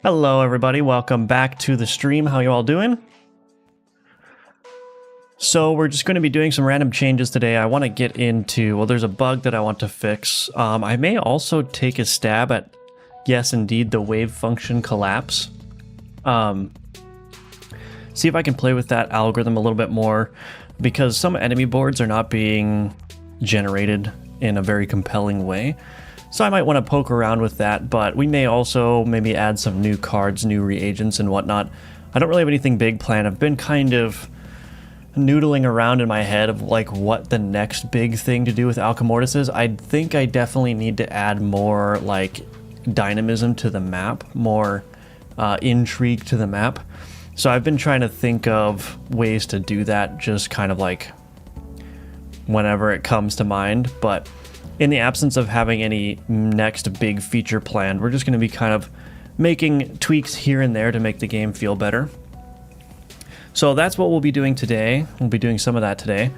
Hello everybody, welcome back to the stream. How you all doing? So we're just going to be doing some random changes today. I want to get into, well, there's a bug that I want to fix. I may also take a stab at, yes indeed, the wave function collapse. See if I can play with that algorithm a little bit more, because some enemy boards are not being generated in a very compelling way. So I might want to poke around with that, but we may also maybe add some new cards, new reagents and whatnot. I don't really have anything big planned. I've been kind of noodling around in my head of like what the next big thing to do with Alchemortis is. I think I definitely need to add more like dynamism to the map, more intrigue to the map. So I've been trying to think of ways to do that, just kind of like whenever it comes to mind, but in the absence of having any next big feature planned, we're just going to be kind of making tweaks here and there to make the game feel better. So that's what we'll be doing today. We'll be doing some of that today.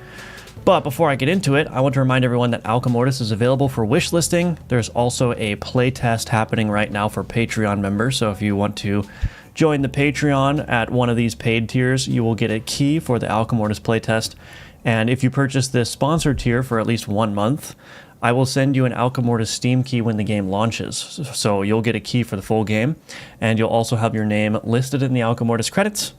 But before I get into it, I want to remind everyone that Alchemortis is available for wishlisting. There's also a playtest happening right now for Patreon members. So if you want to join the Patreon at one of these paid tiers, you will get a key for the Alchemortis playtest. And if you purchase this sponsored tier for at least 1 month, I will send you an Alchemortis Steam key when the game launches. So you'll get a key for the full game, and you'll also have your name listed in the Alchemortis credits.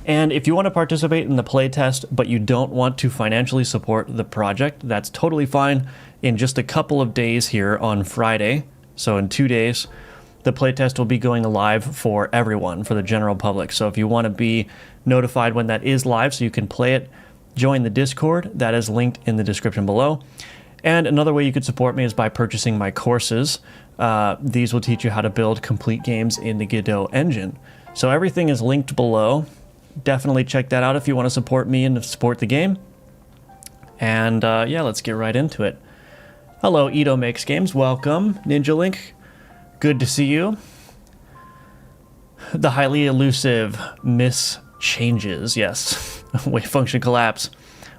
And if you want to participate in the playtest, but you don't want to financially support the project, that's totally fine. In just a couple of days here on Friday, so in 2 days, the playtest will be going live for everyone, for the general public. So if you want to be notified when that is live so you can play it, join the Discord. That is linked in the description below. And another way you could support me is by purchasing my courses. These will teach you how to build complete games in the Godot engine. So everything is linked below. Definitely check that out if you want to support me and support the game. And yeah, let's get right into it. Hello, Edo Makes Games. Welcome, Ninja Link. Good to see you. The highly elusive Misc changes. Yes. Wave function collapse.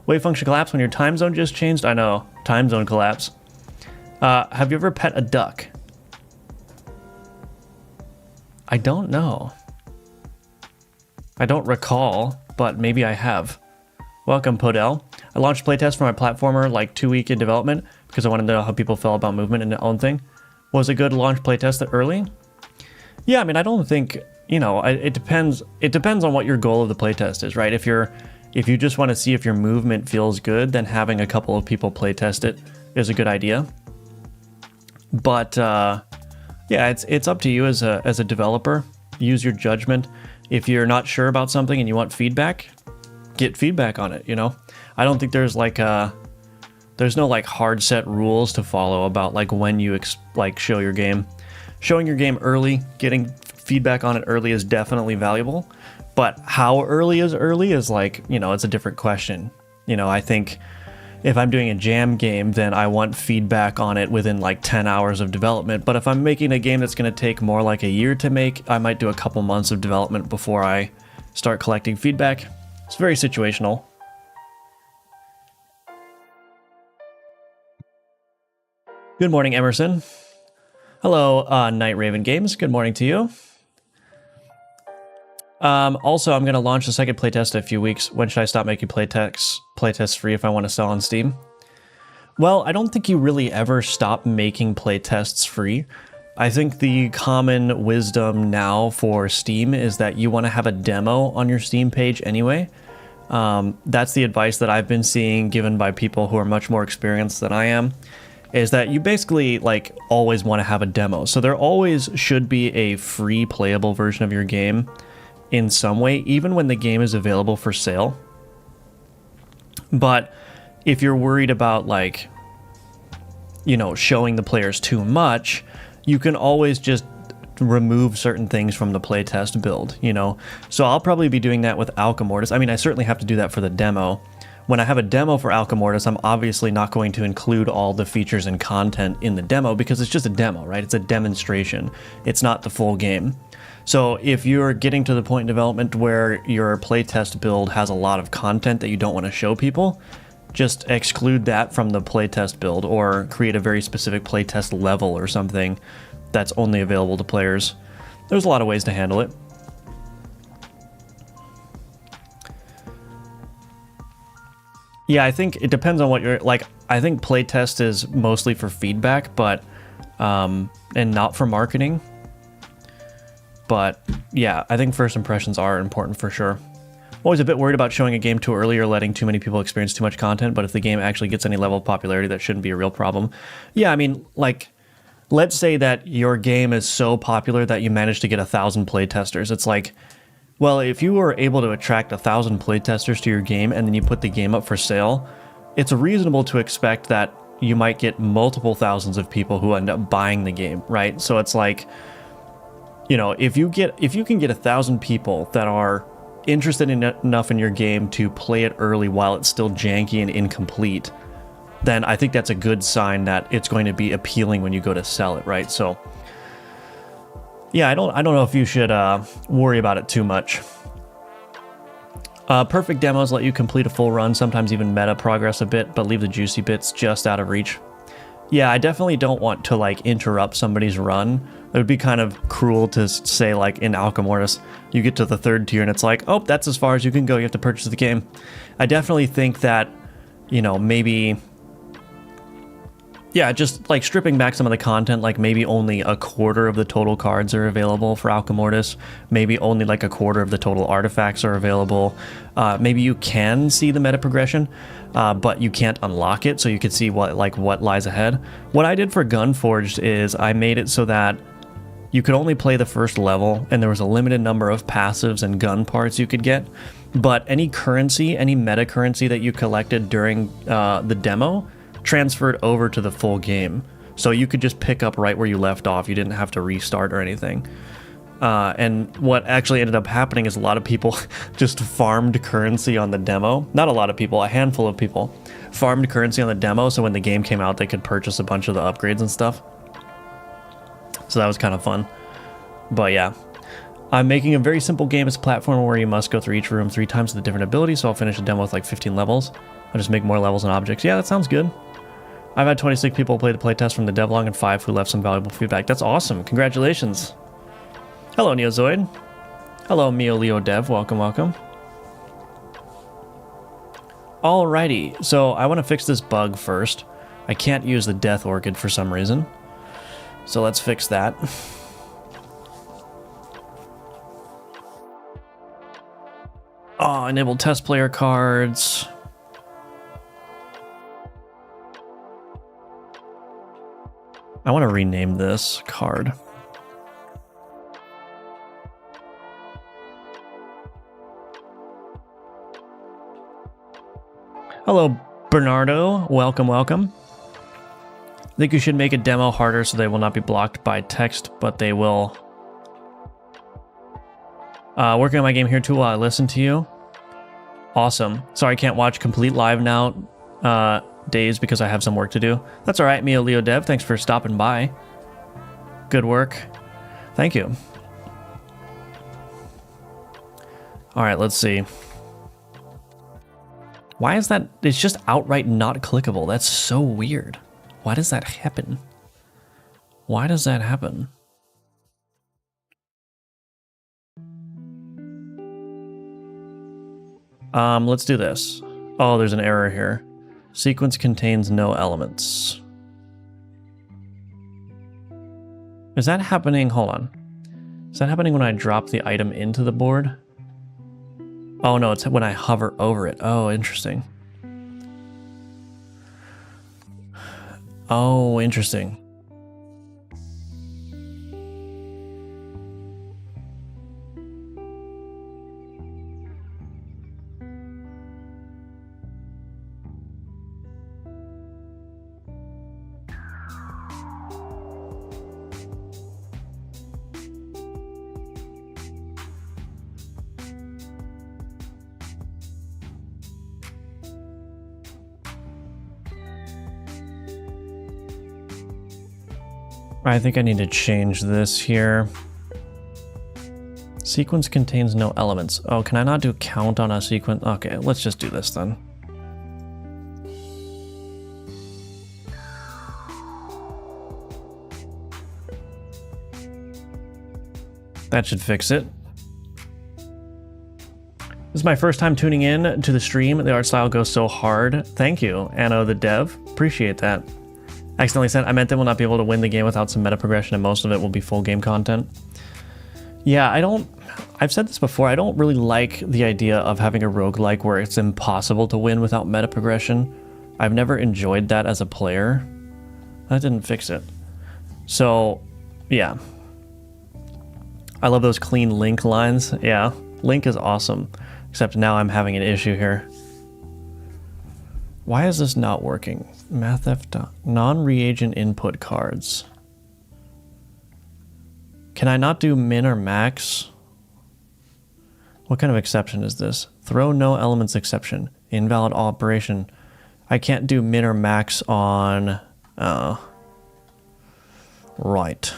Wave function collapse when your time zone just changed? I know. Time zone collapse. Have you ever pet a duck? I don't know. I don't recall, but maybe I have. Welcome, Podell. I launched playtest for my platformer like 2 week in development because I wanted to know how people felt about movement in their own thing. Was it good to launch playtest that early? Yeah, I mean, I don't think, you know, it depends. It depends on what your goal of the playtest is, right? If you just want to see if your movement feels good, then having a couple of people playtest it is a good idea. But yeah, it's up to you as a developer. Use your judgment. If you're not sure about something and you want feedback, get feedback on it. You know, I don't think there's like there's no like hard set rules to follow about like when you show your game. Showing your game early, getting feedback on it early is definitely valuable. But how early is like, you know, it's a different question. You know, I think if I'm doing a jam game, then I want feedback on it within like 10 hours of development. But if I'm making a game that's going to take more like a year to make, I might do a couple months of development before I start collecting feedback. It's very situational. Good morning, Emerson. Hello, Night Raven Games. Good morning to you. Also, I'm going to launch the second playtest in a few weeks. When should I stop making playtests free if I want to sell on Steam? Well, I don't think you really ever stop making playtests free. I think the common wisdom now for Steam is that you want to have a demo on your Steam page anyway. That's the advice that I've been seeing given by people who are much more experienced than I am, is that you basically like always want to have a demo. So there always should be a free playable version of your game in some way, even when the game is available for sale. But if you're worried about like, you know, showing the players too much, you can always just remove certain things from the playtest build, you know? So I'll probably be doing that with Alchemortis. I mean, I certainly have to do that for the demo. When I have a demo for Alchemortis, I'm obviously not going to include all the features and content in the demo because it's just a demo, right? It's a demonstration. It's not the full game. So if you're getting to the point in development where your playtest build has a lot of content that you don't want to show people, just exclude that from the playtest build or create a very specific playtest level or something that's only available to players. There's a lot of ways to handle it. Yeah, I think it depends on what you're like. I think playtest is mostly for feedback, but and not for marketing. But yeah, I think first impressions are important for sure. Always a bit worried about showing a game too early or letting too many people experience too much content, but if the game actually gets any level of popularity, that shouldn't be a real problem. Yeah, I mean, like, let's say that your game is so popular that you manage to get 1,000 playtesters. It's like, well, if you were able to attract 1,000 playtesters to your game and then you put the game up for sale, it's reasonable to expect that you might get multiple thousands of people who end up buying the game, right? So it's like, you know, if you can get 1,000 people that are interested enough in your game to play it early while it's still janky and incomplete, then I think that's a good sign that it's going to be appealing when you go to sell it, right? So yeah, I don't know if you should worry about it too much. Perfect demos let you complete a full run, sometimes even meta progress a bit, but leave the juicy bits just out of reach. Yeah, I definitely don't want to like interrupt somebody's run. It would be kind of cruel to say, like in Alchemortis, you get to the 3rd tier and it's like, oh, that's as far as you can go. You have to purchase the game. I definitely think that, you know, maybe, yeah, just like stripping back some of the content, like maybe only a quarter of the total cards are available for Alchemortis. Maybe only like a quarter of the total artifacts are available. Maybe you can see the meta progression, but you can't unlock it, so you can see what lies ahead. What I did for Gunforged is I made it so that you could only play the first level, and there was a limited number of passives and gun parts you could get. But any currency, any meta currency that you collected during the demo transferred over to the full game. So you could just pick up right where you left off. You didn't have to restart or anything. And what actually ended up happening is a lot of people just farmed currency on the demo. Not a lot of people, a handful of people farmed currency on the demo, so when the game came out, they could purchase a bunch of the upgrades and stuff. So that was kind of fun. But yeah, I'm making a very simple game. It's a platform where you must go through each room 3 times with a different ability, so I'll finish the demo with like 15 levels. I'll just make more levels and objects. Yeah, that sounds good. I've had 26 people play the playtest from the devlog and 5 who left some valuable feedback. That's awesome. Congratulations. Hello, Neozoid. Hello, Mio Leo Dev. Welcome, welcome. Alrighty, so I want to fix this bug first. I can't use the Death Orchid for some reason. So let's fix that. Oh, enable test player cards. I want to rename this card. Hello, Bernardo. Welcome, welcome. I think you should make a demo harder so they will not be blocked by text, but they will. Working on my game here too while I listen to you. Awesome. Sorry I can't watch complete live now days because I have some work to do. That's all right, Mio Leo Dev. Thanks for stopping by. Good work. Thank you. All right, let's see. Why is that? It's just outright not clickable. That's so weird. Why does that happen? Why does that happen? Let's do this. Oh, there's an error here. Sequence contains no elements. Is that happening? Hold on. Is that happening when I drop the item into the board? Oh no, it's when I hover over it. Oh, interesting. Oh, interesting. I think I need to change this here. Sequence contains no elements. Oh, can I not do count on a sequence? Okay, let's just do this then. That should fix it. This is my first time tuning in to the stream. The art style goes so hard. Thank you, Anno the dev. Appreciate that. Accidentally said, I meant that we'll not be able to win the game without some meta progression, and most of it will be full game content. Yeah, I've said this before, I don't really like the idea of having a roguelike where it's impossible to win without meta progression. I've never enjoyed that as a player. That didn't fix it. So, yeah. I love those clean Link lines. Yeah, Link is awesome. Except now I'm having an issue here. Why is this not working? MathF non-reagent input cards. Can I not do min or max? What kind of exception is this? Throw no elements exception. Invalid operation. I can't do min or max on... right.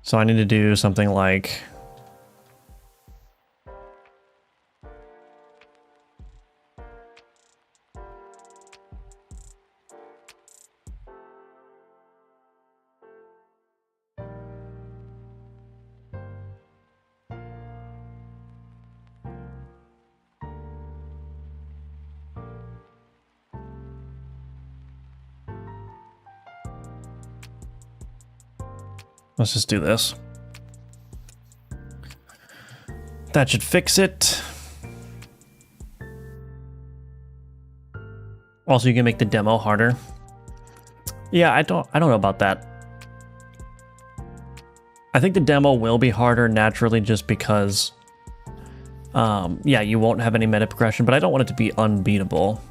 So I need to do something like... Let's just do this. That should fix it. Also, you can make the demo harder. Yeah, I don't know about that. I think the demo will be harder naturally just because yeah, you won't have any meta progression, but I don't want it to be unbeatable.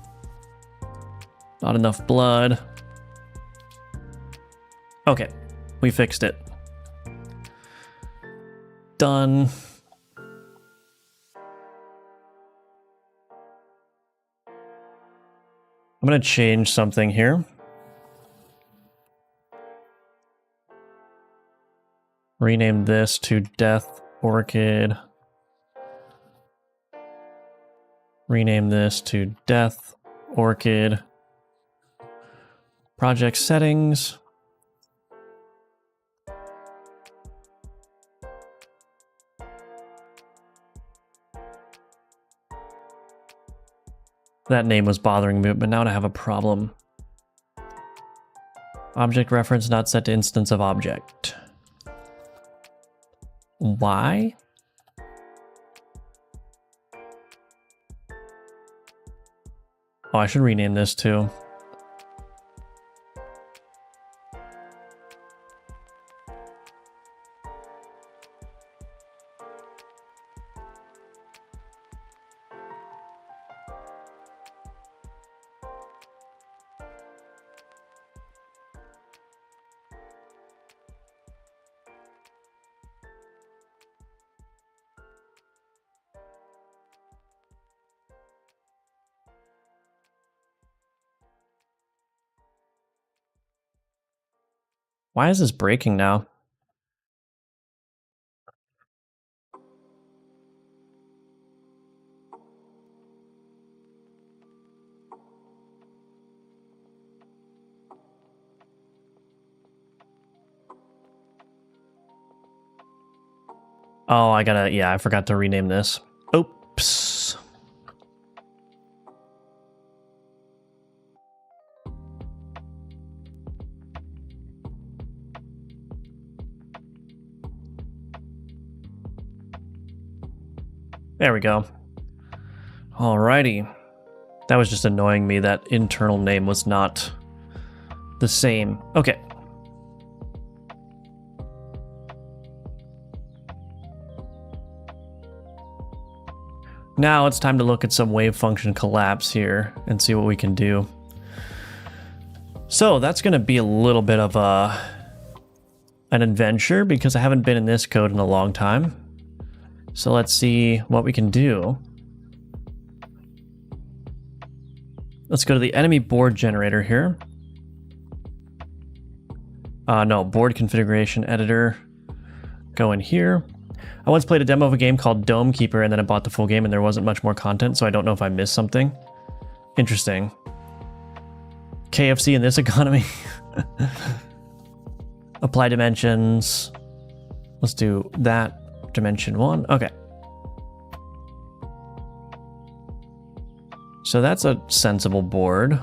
Not enough blood. Okay, we fixed it. Done. I'm going to change something here. Rename this to Death Orchid. Rename this to Death Orchid. Project settings. That name was bothering me, but now I have a problem. Object reference not set to instance of object. Why? Oh, I should rename this too. Why is this breaking now? Oh, I forgot to rename this. Oops. There we go. Alrighty. That was just annoying me. That internal name was not the same. Okay. Now it's time to look at some wave function collapse here and see what we can do. So that's going to be a little bit of an adventure because I haven't been in this code in a long time. So let's see what we can do. Let's go to the enemy board generator here. No, board configuration editor. Go in here. I once played a demo of a game called Dome Keeper and then I bought the full game and there wasn't much more content, so I don't know if I missed something. Interesting. KFC in this economy. Apply dimensions. Let's do that. Dimension 1. Okay. So that's a sensible board.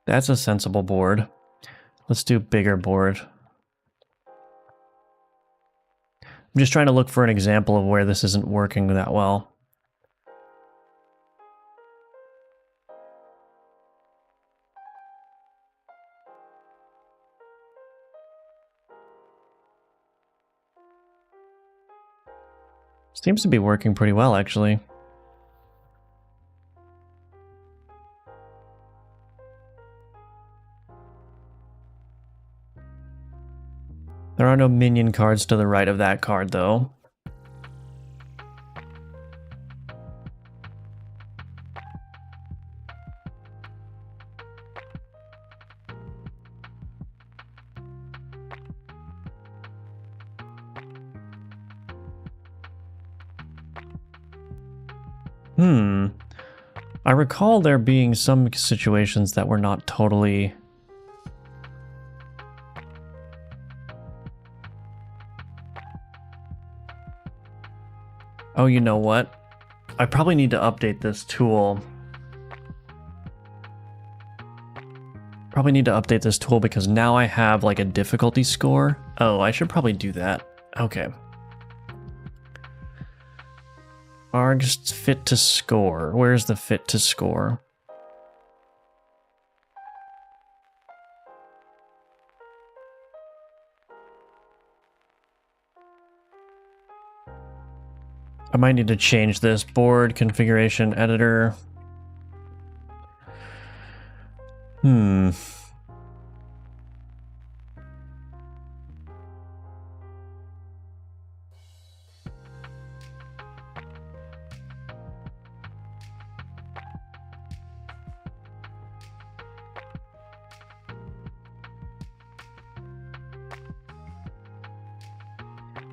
That's a sensible board. Let's do bigger board. I'm just trying to look for an example of where this isn't working that well. Seems to be working pretty well, actually. There are no minion cards to the right of that card, though. I recall there being some situations that were not totally... Oh, you know what? I probably need to update this tool. Probably need to update this tool because now I have like a difficulty score. Oh, I should probably do that. Okay. Arg's fit to score. Where's the fit to score? I might need to change this. Board configuration editor.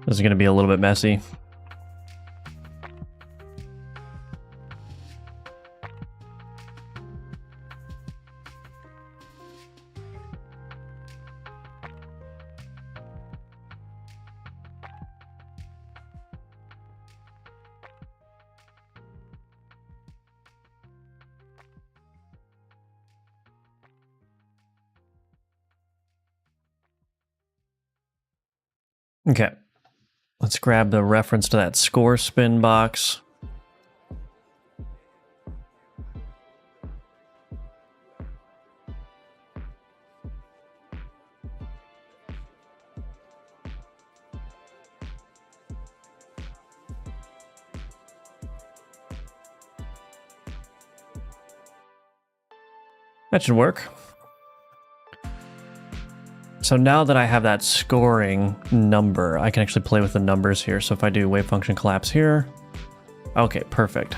This is going to be a little bit messy. Okay. Let's grab the reference to that score spin box. That should work. So now that I have that scoring number, I can actually play with the numbers here. So if I do wave function collapse here, okay, perfect.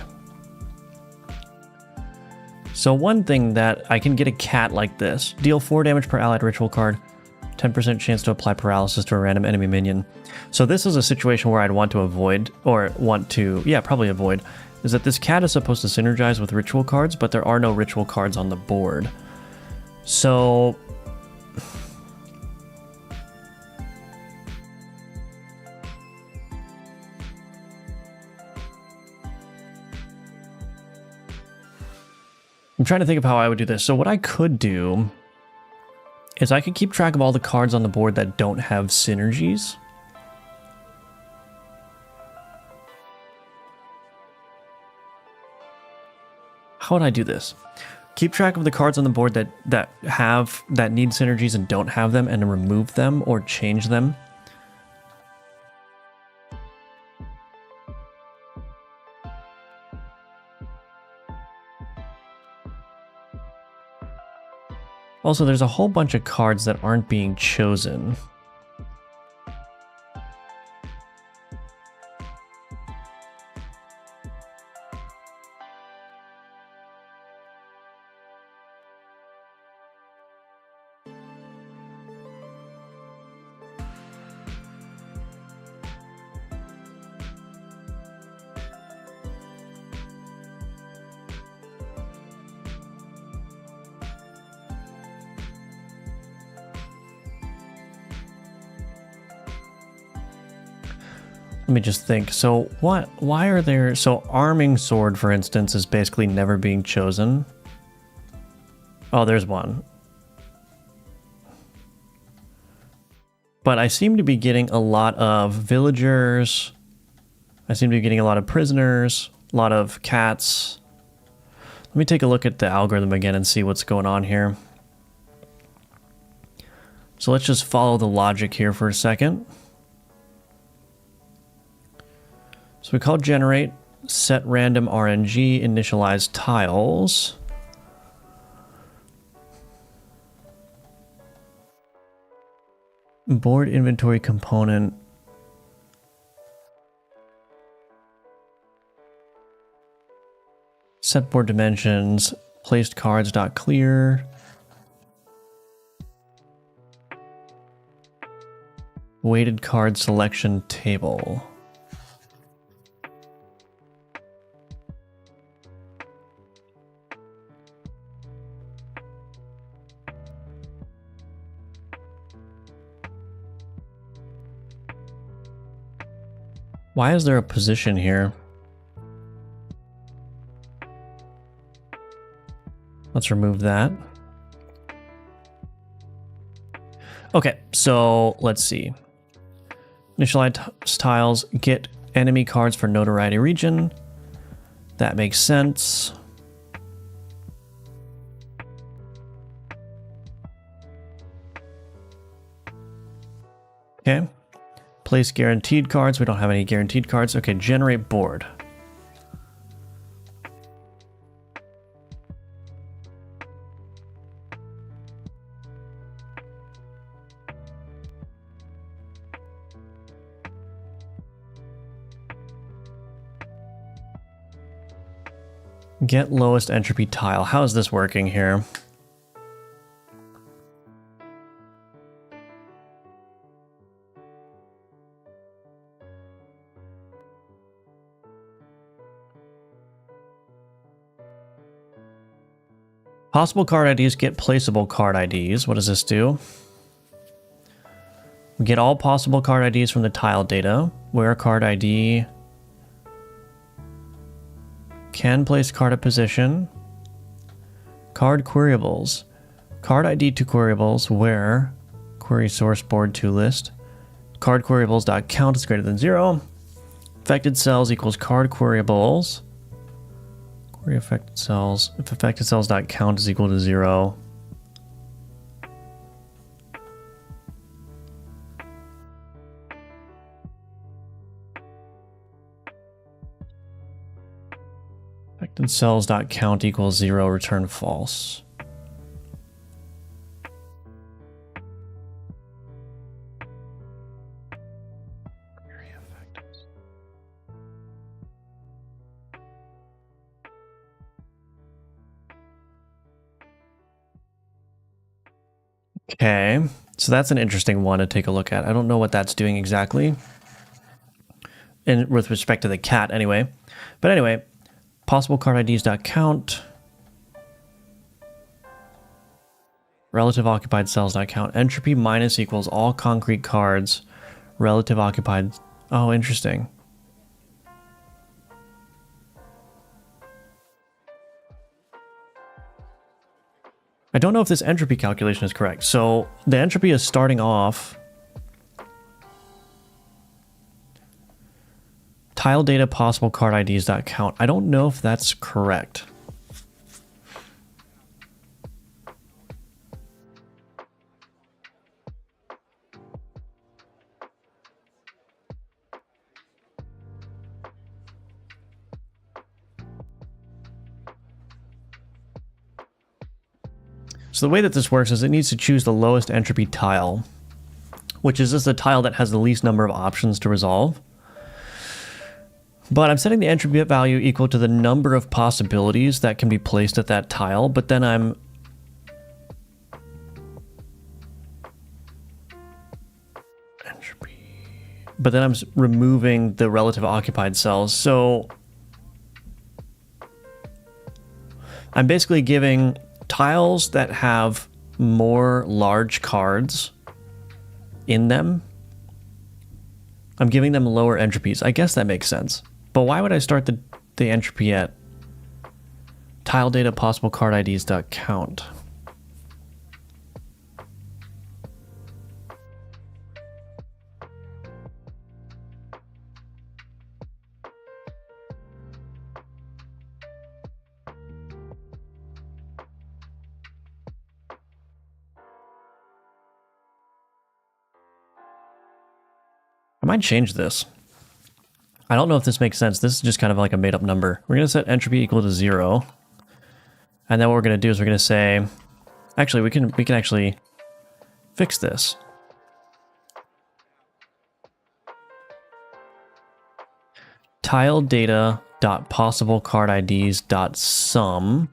So one thing that I can get a cat like this, deal 4 damage per allied ritual card, 10% chance to apply paralysis to a random enemy minion. So this is a situation where I'd want to avoid, or want to, yeah, probably avoid, is that this cat is supposed to synergize with ritual cards, but there are no ritual cards on the board. So I'm trying to think of how I would do this. So what I could do is I could keep track of all the cards on the board that don't have synergies. How would I do this? Keep track of the cards on the board that need synergies and don't have them, and remove them or change them. Also, there's a whole bunch of cards that aren't being chosen. Let me just think. So why are there, so arming sword, for instance, is basically never being chosen. Oh, there's one. But I seem to be getting a lot of villagers. I seem to be getting a lot of prisoners, a lot of cats. Let me take a look at the algorithm again and see what's going on here. So let's just follow the logic here for a second. So we call generate, set random RNG, initialize tiles. Board inventory component. Set board dimensions, placed cards dot clear. Weighted card selection table. Why is there a position here? Let's remove that. Okay, so let's see. Initialize tiles, get enemy cards for notoriety region. That makes sense. Okay. Place guaranteed cards. We don't have any guaranteed cards. Okay, generate board. Get lowest entropy tile. How is this working here? Possible card IDs get placeable card IDs. What does this do? We get all possible card IDs from the tile data. Where card ID can place card at position. Card queryables. Card ID to queryables where query source board to list. Card queryables.count is greater than 0. Affected cells equals card queryables. Query affected cells. If affected cells.count is equal to 0. Affected cells.count equals 0, return false. Okay, so that's an interesting one to take a look at. I don't know what that's doing exactly, and with respect to the cat anyway. But anyway, possible card IDs.count. Relative occupied cells.count. Entropy minus equals all concrete cards. Relative occupied. Oh, interesting. I don't know if this entropy calculation is correct. So the entropy is starting off tile data possible card IDs.count. I don't know if that's correct. So the way that this works is it needs to choose the lowest entropy tile, which is just the tile that has the least number of options to resolve. But I'm setting the entropy value equal to the number of possibilities that can be placed at that tile, but then I'm removing the relative occupied cells. So I'm basically giving tiles that have more large cards in them. I'm giving them lower entropies. I guess that makes sense. But why would I start the entropy at tile data possible card IDs dot count? I might change this. I don't know if this makes sense. This is just kind of like a made up number. We're going to set entropy equal to 0. And then what we're going to do is we're going to say, actually, we can actually fix this. Tile data dot possible card IDs dot sum.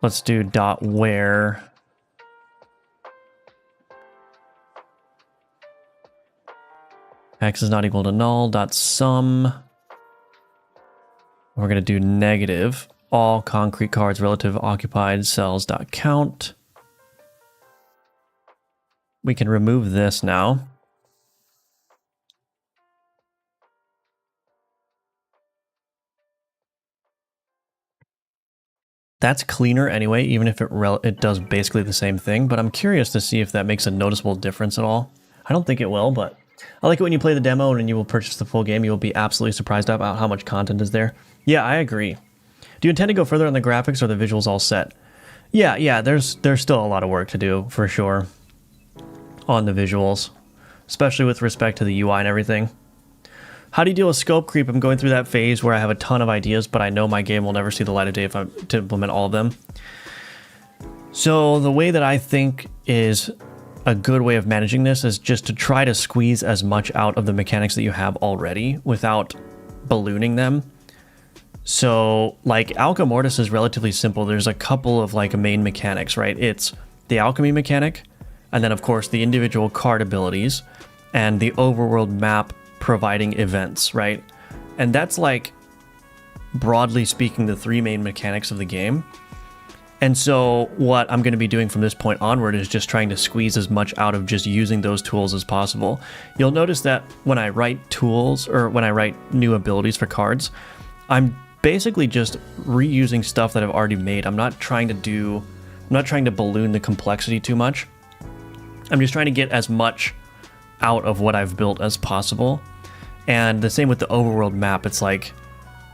Let's do dot where x is not equal to null dot sum. We're going to do negative all concrete cards relative occupied cells dot count. We can remove this now. That's cleaner anyway, even if it does basically the same thing, but I'm curious to see if that makes a noticeable difference at all. I don't think it will, but I like it when you play the demo and you will purchase the full game. You will be absolutely surprised about how much content is there. Yeah, I agree. Do you intend to go further on the graphics or the visuals all set? Yeah, there's still a lot of work to do for sure on the visuals, especially with respect to the UI and everything. How do you deal with scope creep? I'm going through that phase where I have a ton of ideas, but I know my game will never see the light of day if I'm to implement all of them. So the way that I think is a good way of managing this is just to try to squeeze as much out of the mechanics that you have already without ballooning them. So like Alchemortis is relatively simple. There's a couple of like main mechanics, right? It's the alchemy mechanic, and then of course the individual card abilities and the overworld map providing events, right? And that's like, broadly speaking, the three main mechanics of the game. And so what I'm going to be doing from this point onward is just trying to squeeze as much out of just using those tools as possible. You'll notice that when I write tools or when I write new abilities for cards, I'm basically just reusing stuff that I've already made. I'm not trying to balloon the complexity too much. I'm just trying to get as much out of what I've built as possible. And the same with the overworld map. It's like,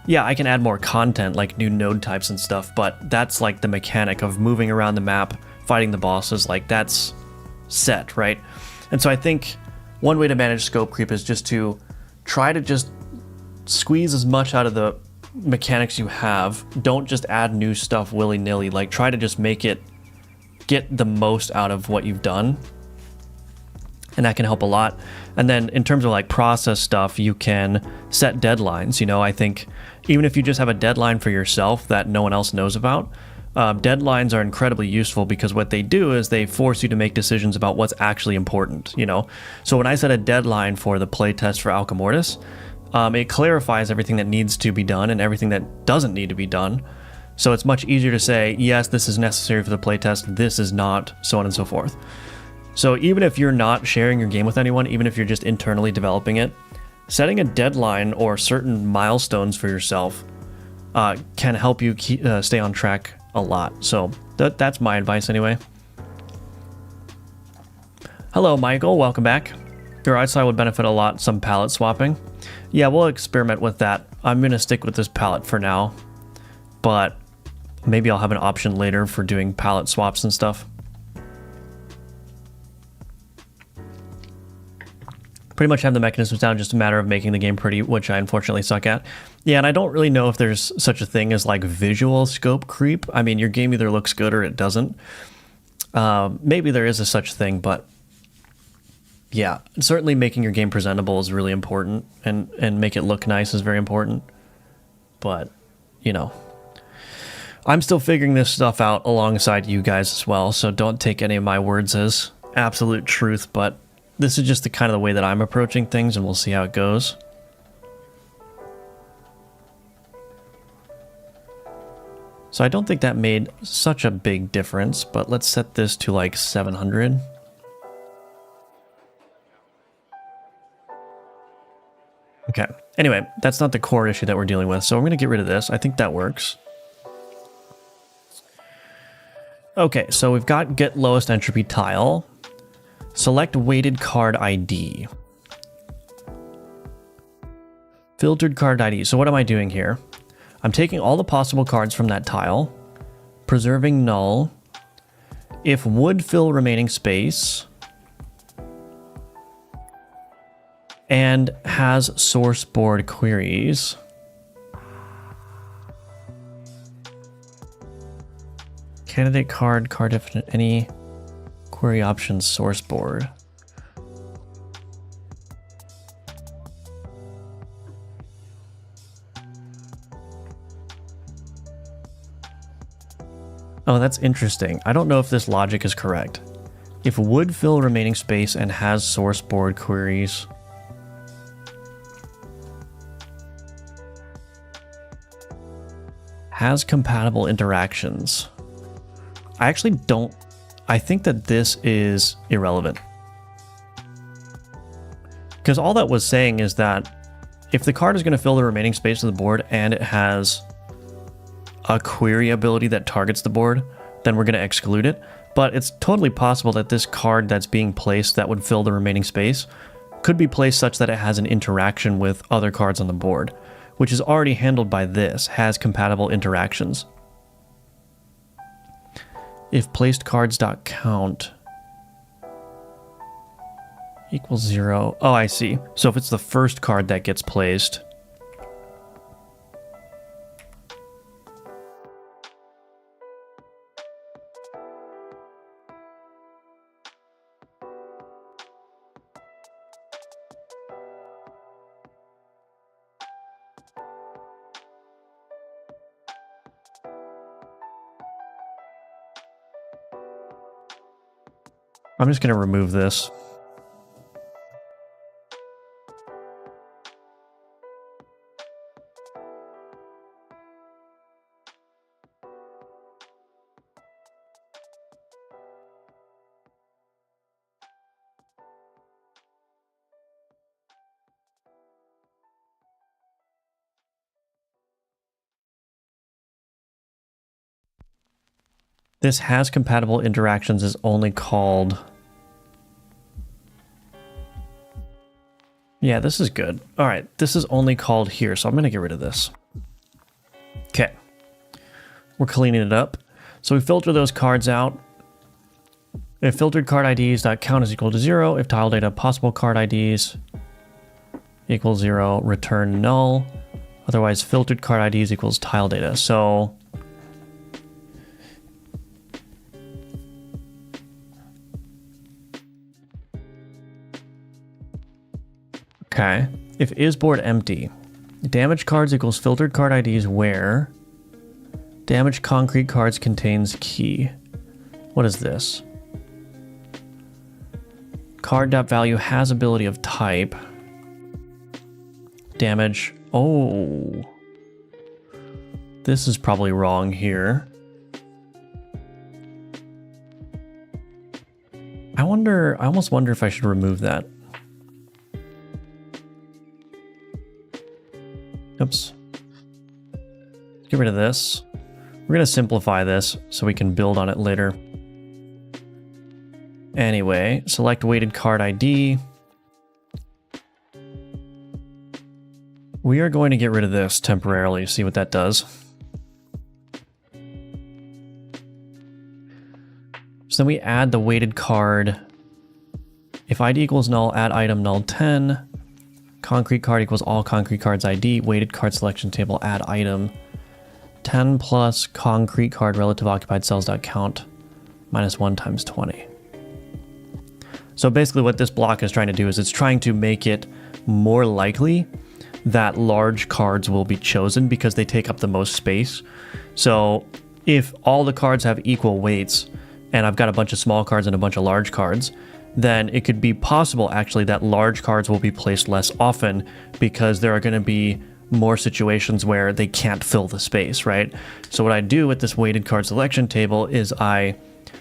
yeah, I can add more content like new node types and stuff, but that's like the mechanic of moving around the map, fighting the bosses, like that's set, right? And so I think one way to manage scope creep is just to try to just squeeze as much out of the mechanics you have. Don't just add new stuff willy-nilly, like try to just get the most out of what you've done. And that can help a lot. And then in terms of like process stuff, you can set deadlines. You know, I think even if you just have a deadline for yourself that no one else knows about, deadlines are incredibly useful because what they do is they force you to make decisions about what's actually important, you know? So when I set a deadline for the playtest for Alchemortis, it clarifies everything that needs to be done and everything that doesn't need to be done. So it's much easier to say, yes, this is necessary for the playtest, this is not, so on and so forth. So even if you're not sharing your game with anyone, even if you're just internally developing it, setting a deadline or certain milestones for yourself can help you stay on track a lot. So that's my advice anyway. Hello, Michael. Welcome back. Your art style would benefit a lot, some palette swapping. Yeah, we'll experiment with that. I'm going to stick with this palette for now, but maybe I'll have an option later for doing palette swaps and stuff. Pretty much have the mechanisms down, just a matter of making the game pretty, which I unfortunately suck at. Yeah, and I don't really know if there's such a thing as like visual scope creep. I mean, your game either looks good or it doesn't. Maybe there is a such thing, but yeah, certainly making your game presentable is really important, and make it look nice is very important. But, you know, I'm still figuring this stuff out alongside you guys as well, so don't take any of my words as absolute truth, but this is just the kind of the way that I'm approaching things, and we'll see how it goes. So I don't think that made such a big difference, but let's set this to like 700. Okay. Anyway, that's not the core issue that we're dealing with, so I'm going to get rid of this. I think that works. Okay, so we've got get lowest entropy tile. Select weighted card ID. Filtered card ID. So what am I doing here? I'm taking all the possible cards from that tile, preserving null. If would fill remaining space, and has source board queries. Candidate card, card definite, any query options, source board. Oh, that's interesting. I don't know if this logic is correct. If would fill remaining space and has source board queries. Has compatible interactions. I actually don't. I think that this is irrelevant. Because all that was saying is that if the card is going to fill the remaining space of the board and it has a query ability that targets the board, then we're going to exclude it. But it's totally possible that this card that's being placed that would fill the remaining space could be placed such that it has an interaction with other cards on the board, which is already handled by this, has compatible interactions. If placed cards.count equals 0. Oh, I see. So if it's the first card that gets placed, I'm just going to remove this. This has compatible interactions is only called... Yeah, this is good. All right, this is only called here, so I'm going to get rid of this. Okay. We're cleaning it up. So we filter those cards out. If filtered card IDs.count is equal to 0, if tile data possible card IDs equals 0, return null. Otherwise, filtered card IDs equals tile data. So... Okay, if is board empty, damaged cards equals filtered card IDs where damaged concrete cards contains key. What is this? Card.value has ability of type. Damage. Oh. This is probably wrong here. I almost wonder if I should remove that. Oops. Get rid of this. We're going to simplify this so we can build on it later. Anyway, select weighted card ID. We are going to get rid of this temporarily, see what that does. So then we add the weighted card. If ID equals null, add item null 10. Concrete card equals all concrete cards ID. Weighted card selection table, add item 10 plus concrete card relative occupied cells.count minus 1 times 20. So basically what this block is trying to do is it's trying to make it more likely that large cards will be chosen because they take up the most space. So if all the cards have equal weights and I've got a bunch of small cards and a bunch of large cards, then it could be possible actually that large cards will be placed less often because there are going to be more situations where they can't fill the space, right? So what I do with this weighted card selection table is I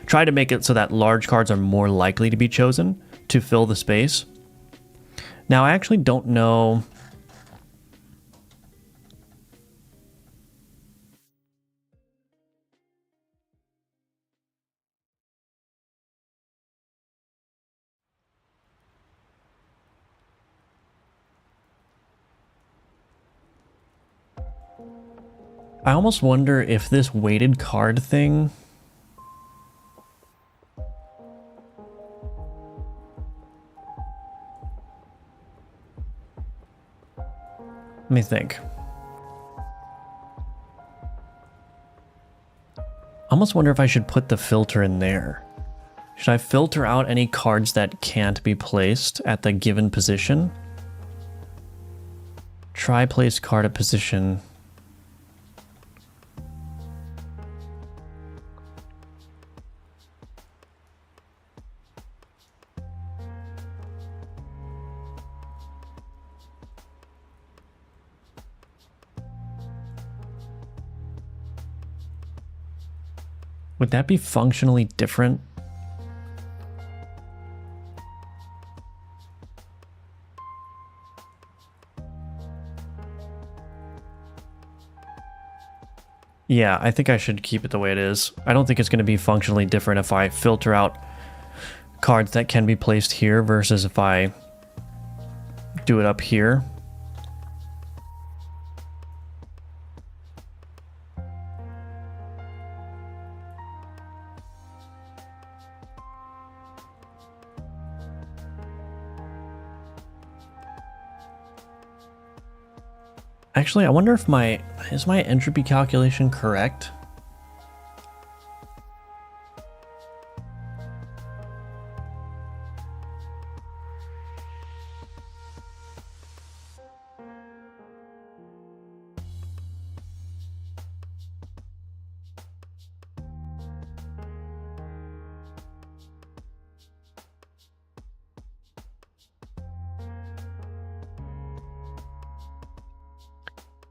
try to make it so that large cards are more likely to be chosen to fill the space. Now I actually don't know I almost wonder if this weighted card thing... Let me think. I almost wonder if I should put the filter in there. Should I filter out any cards that can't be placed at the given position? Try place card at position. Would that be functionally different? Yeah, I think I should keep it the way it is. I don't think it's going to be functionally different if I filter out cards that can be placed here versus if I do it up here. Actually, I wonder if is my entropy calculation correct?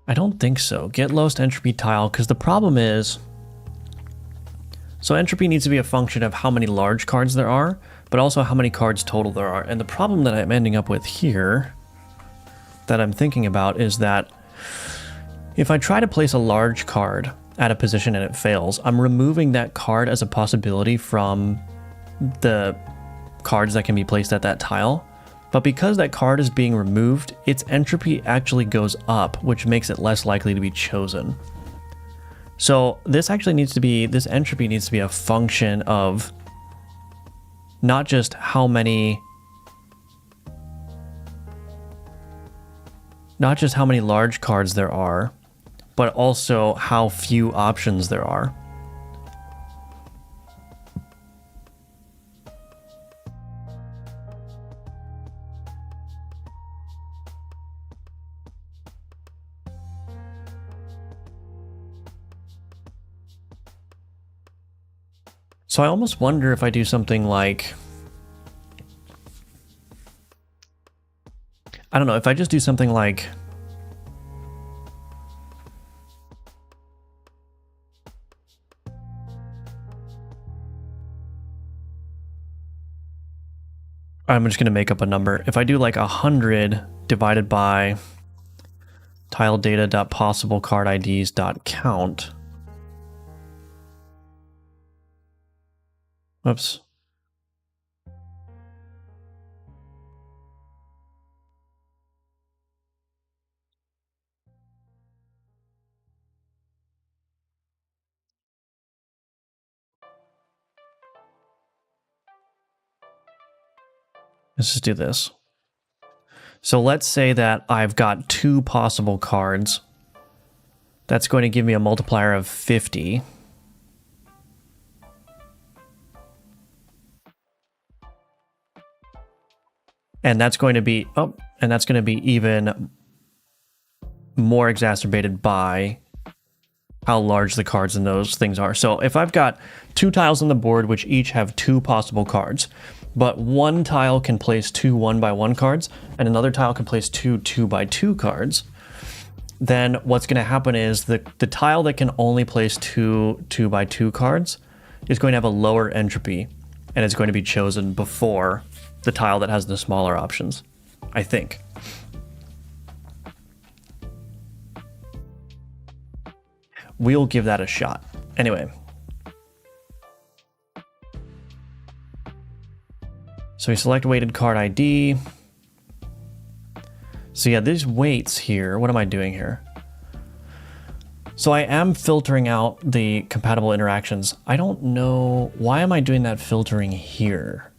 I don't think so. Get lowest entropy tile, because the problem is... So entropy needs to be a function of how many large cards there are, but also how many cards total there are. And the problem that I'm ending up with here, that I'm thinking about, is that if I try to place a large card at a position and it fails, I'm removing that card as a possibility from the cards that can be placed at that tile. But because that card is being removed, its entropy actually goes up, which makes it less likely to be chosen. So this actually needs to be, this entropy needs to be a function of not just how many large cards there are, but also how few options there are. So I almost wonder if I do something like, I don't know, if I just do something like, I'm just going to make up a number. If I do like 100 divided by tiledata.possiblecardIDs.count. Whoops. Let's just do this. So let's say that I've got 2 possible cards. That's going to give me a multiplier of 50. And that's going to be, even more exacerbated by how large the cards in those things are. So if I've got 2 tiles on the board, which each have 2 possible cards, but one tile can place 2 1x1 cards, and another tile can place 2 2x2 cards, then what's going to happen is the tile that can only place 2 2x2 cards is going to have a lower entropy, and it's going to be chosen before the tile that has the smaller options, I think. We'll give that a shot. Anyway. So we select weighted card ID. So yeah, these weights here, what am I doing here? So I am filtering out the compatible interactions. I don't know, why am I doing that filtering here?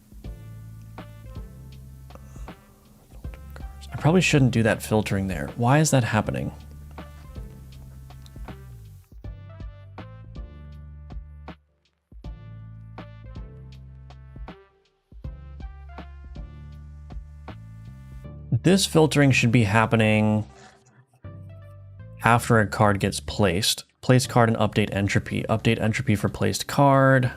I probably shouldn't do that filtering there. Why is that happening? This filtering should be happening after a card gets placed. Place card and update entropy. Update entropy for placed card.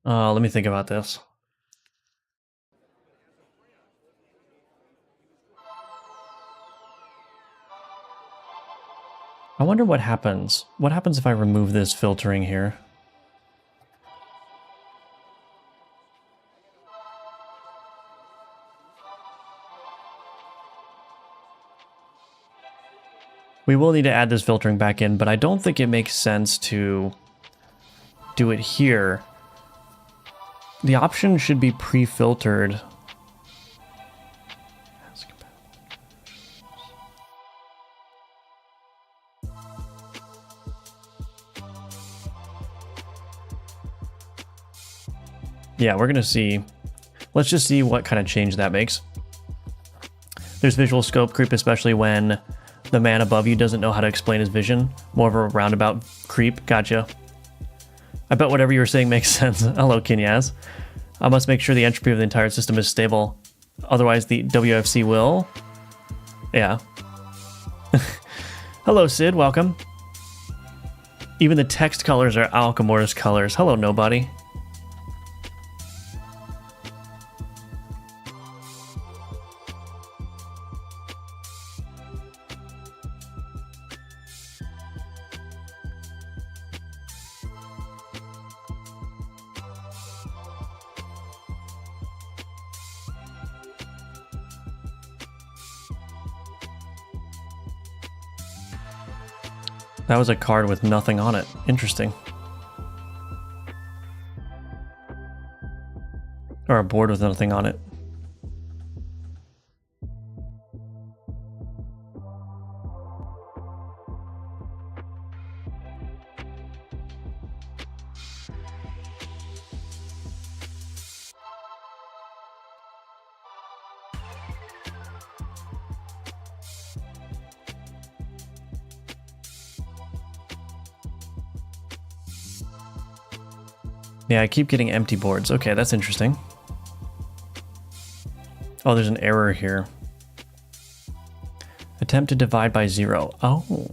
Let me think about this. I wonder what happens. What happens if I remove this filtering here? We will need to add this filtering back in, but I don't think it makes sense to do it here. The option should be pre-filtered. Yeah, we're gonna see. Let's just see what kind of change that makes. There's visual scope creep, especially when the man above you doesn't know how to explain his vision. More of a roundabout creep. Gotcha. I bet whatever you were saying makes sense. Hello, Kinyaz. I must make sure the entropy of the entire system is stable. Otherwise, the WFC will. Yeah. Hello, Sid. Welcome. Even the text colors are Alchemortis colors. Hello, nobody. That was a card with nothing on it. Interesting. Or a board with nothing on it. Yeah, I keep getting empty boards. Okay, that's interesting. Oh, there's an error here. Attempt to divide by 0. Oh.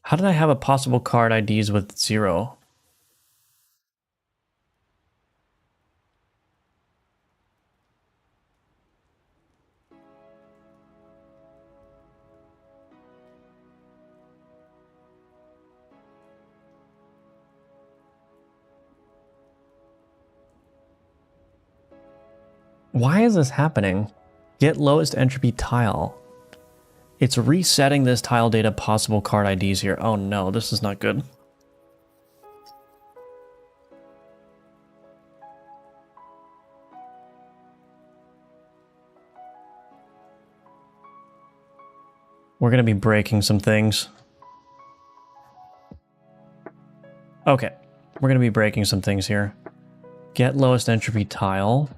How did I have a possible card IDs with 0? Why is this happening? Get lowest entropy tile. It's resetting this tile data possible card IDs here. Oh no, this is not good. We're gonna be breaking some things. Okay, we're gonna be breaking some things here. Get lowest entropy tile.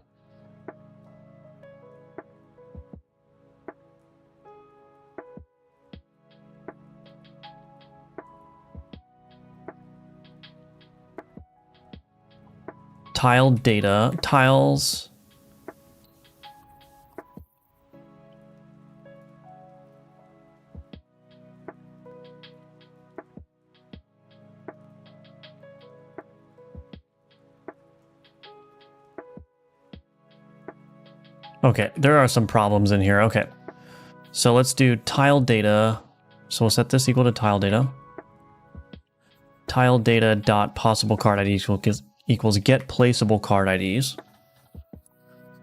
Tile data, tiles. Okay, there are some problems in here. Okay, so let's do tile data. So we'll set this equal to tile data. Tile data dot possible card IDs equals get placeable card IDs.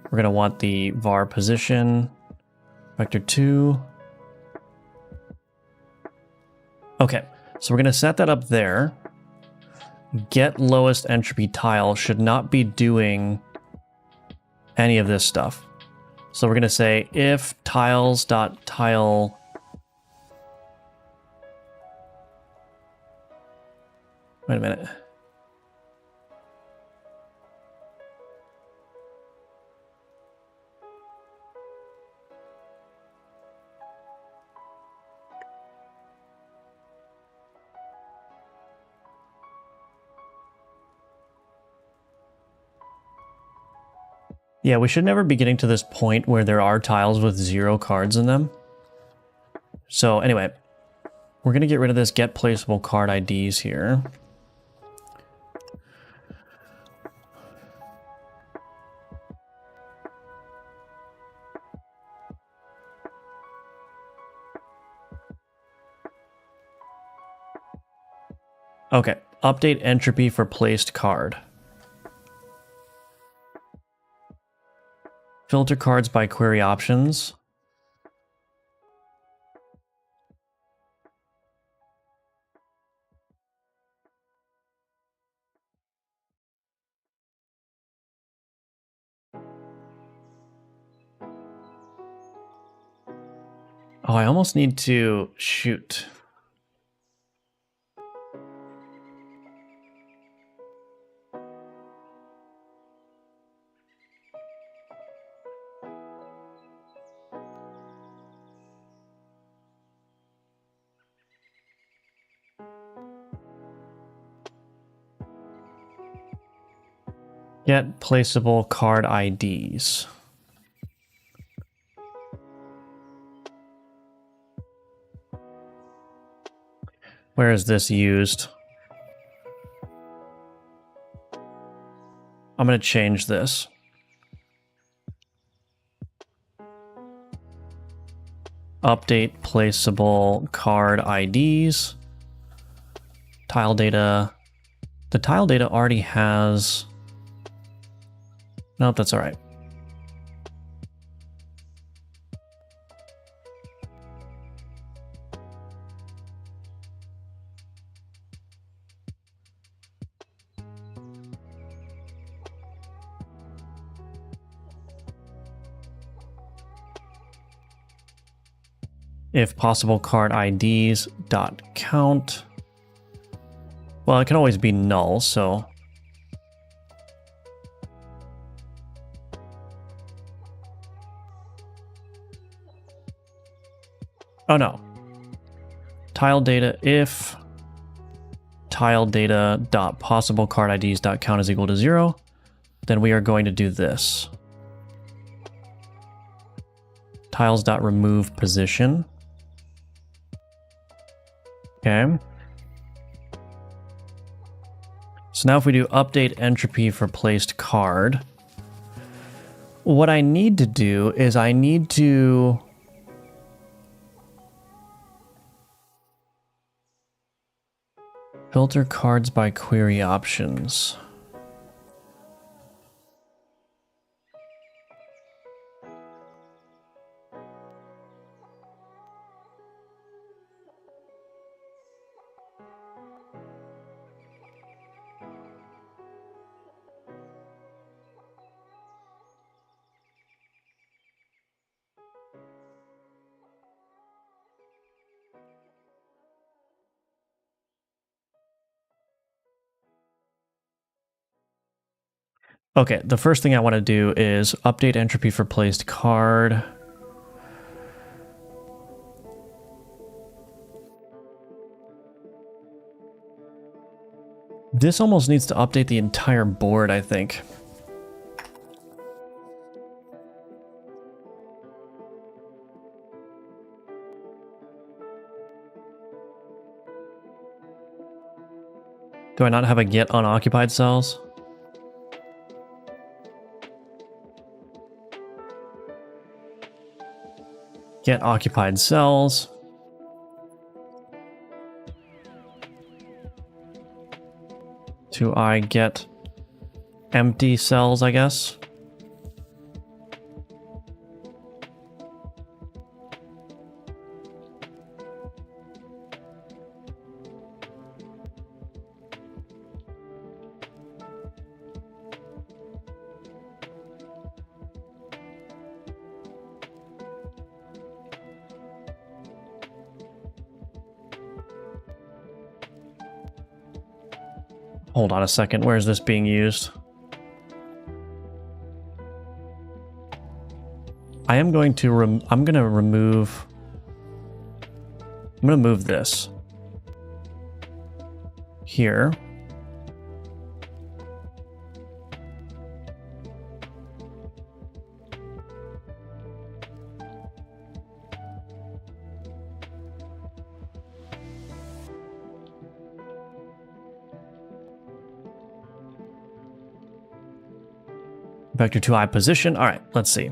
We're going to want the var position, Vector 2. Okay, so we're going to set that up there. Get lowest entropy tile should not be doing any of this stuff. So we're going to say if tiles.tile. Wait a minute. Yeah, we should never be getting to this point where there are tiles with 0 cards in them. So anyway, we're going to get rid of this get placeable card IDs here. Okay, update entropy for placed card. Filter cards by query options. Oh, I almost need to shoot. Get placeable card IDs. Where is this used? I'm going to change this. Update placeable card IDs. Tile data. The tile data already has... Nope, that's all right. If possible card IDs dot count. Well, it can always be null, so... Oh no. Tile data if tile data dot possible card IDs dot count is equal to 0, then we are going to do this. Tiles dot remove position. Okay. So now if we do update entropy for placed card, what I need to do is I need to filter cards by query options. Okay, the first thing I want to do is update entropy for placed card. This almost needs to update the entire board, I think. Do I not have a get unoccupied cells? Get occupied cells. Do I get empty cells, I guess? Hold on a second. Where is this being used? I am going to I'm going to move this here. Vector to eye position. All right, let's see.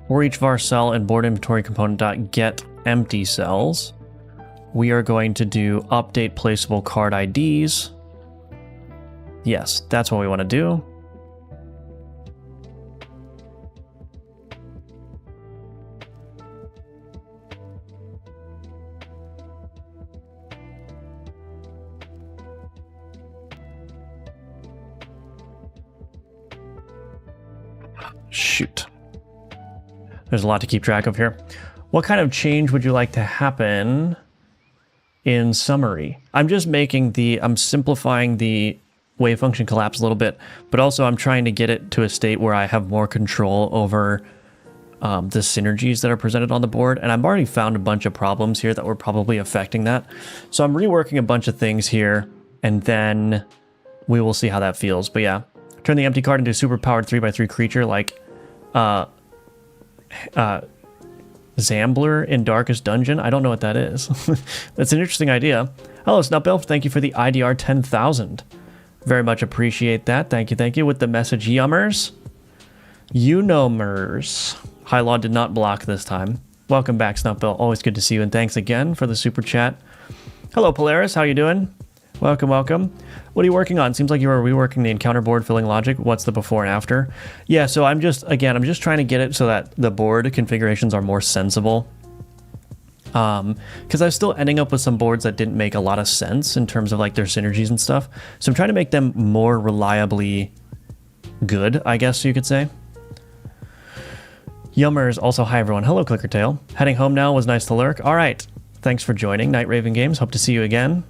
For each var cell in board inventory component get empty cells, we are going to do update placeable card IDs. Yes, that's what we want to do. Shoot. There's a lot to keep track of here. What kind of change would you like to happen in summary? I'm just making I'm simplifying the wave function collapse a little bit, but also I'm trying to get it to a state where I have more control over the synergies that are presented on the board. And I've already found a bunch of problems here that were probably affecting that. So I'm reworking a bunch of things here, and then we will see how that feels. But yeah, turn the empty card into a super powered 3x3 creature like Zambler in Darkest Dungeon. I don't know what that is. That's an interesting idea. Hello, Snupelf. Thank you for the IDR 10,000. Very much appreciate that. Thank you, thank you. With the message, yummers. You know mers. High Law did not block this time. Welcome back, Snupelf. Always good to see you, and thanks again for the super chat. Hello, Polaris. How you doing? Welcome, welcome. What are you working on? Seems like you are reworking the encounter board filling logic. What's the before and after? Yeah, so I'm just trying to get it so that the board configurations are more sensible. Because I was still ending up with some boards that didn't make a lot of sense in terms of like their synergies and stuff. So I'm trying to make them more reliably good, I guess you could say. Yummers, also hi everyone. Hello, Clickertail. Heading home now, was nice to lurk. All right, thanks for joining Night Raven Games. Hope to see you again.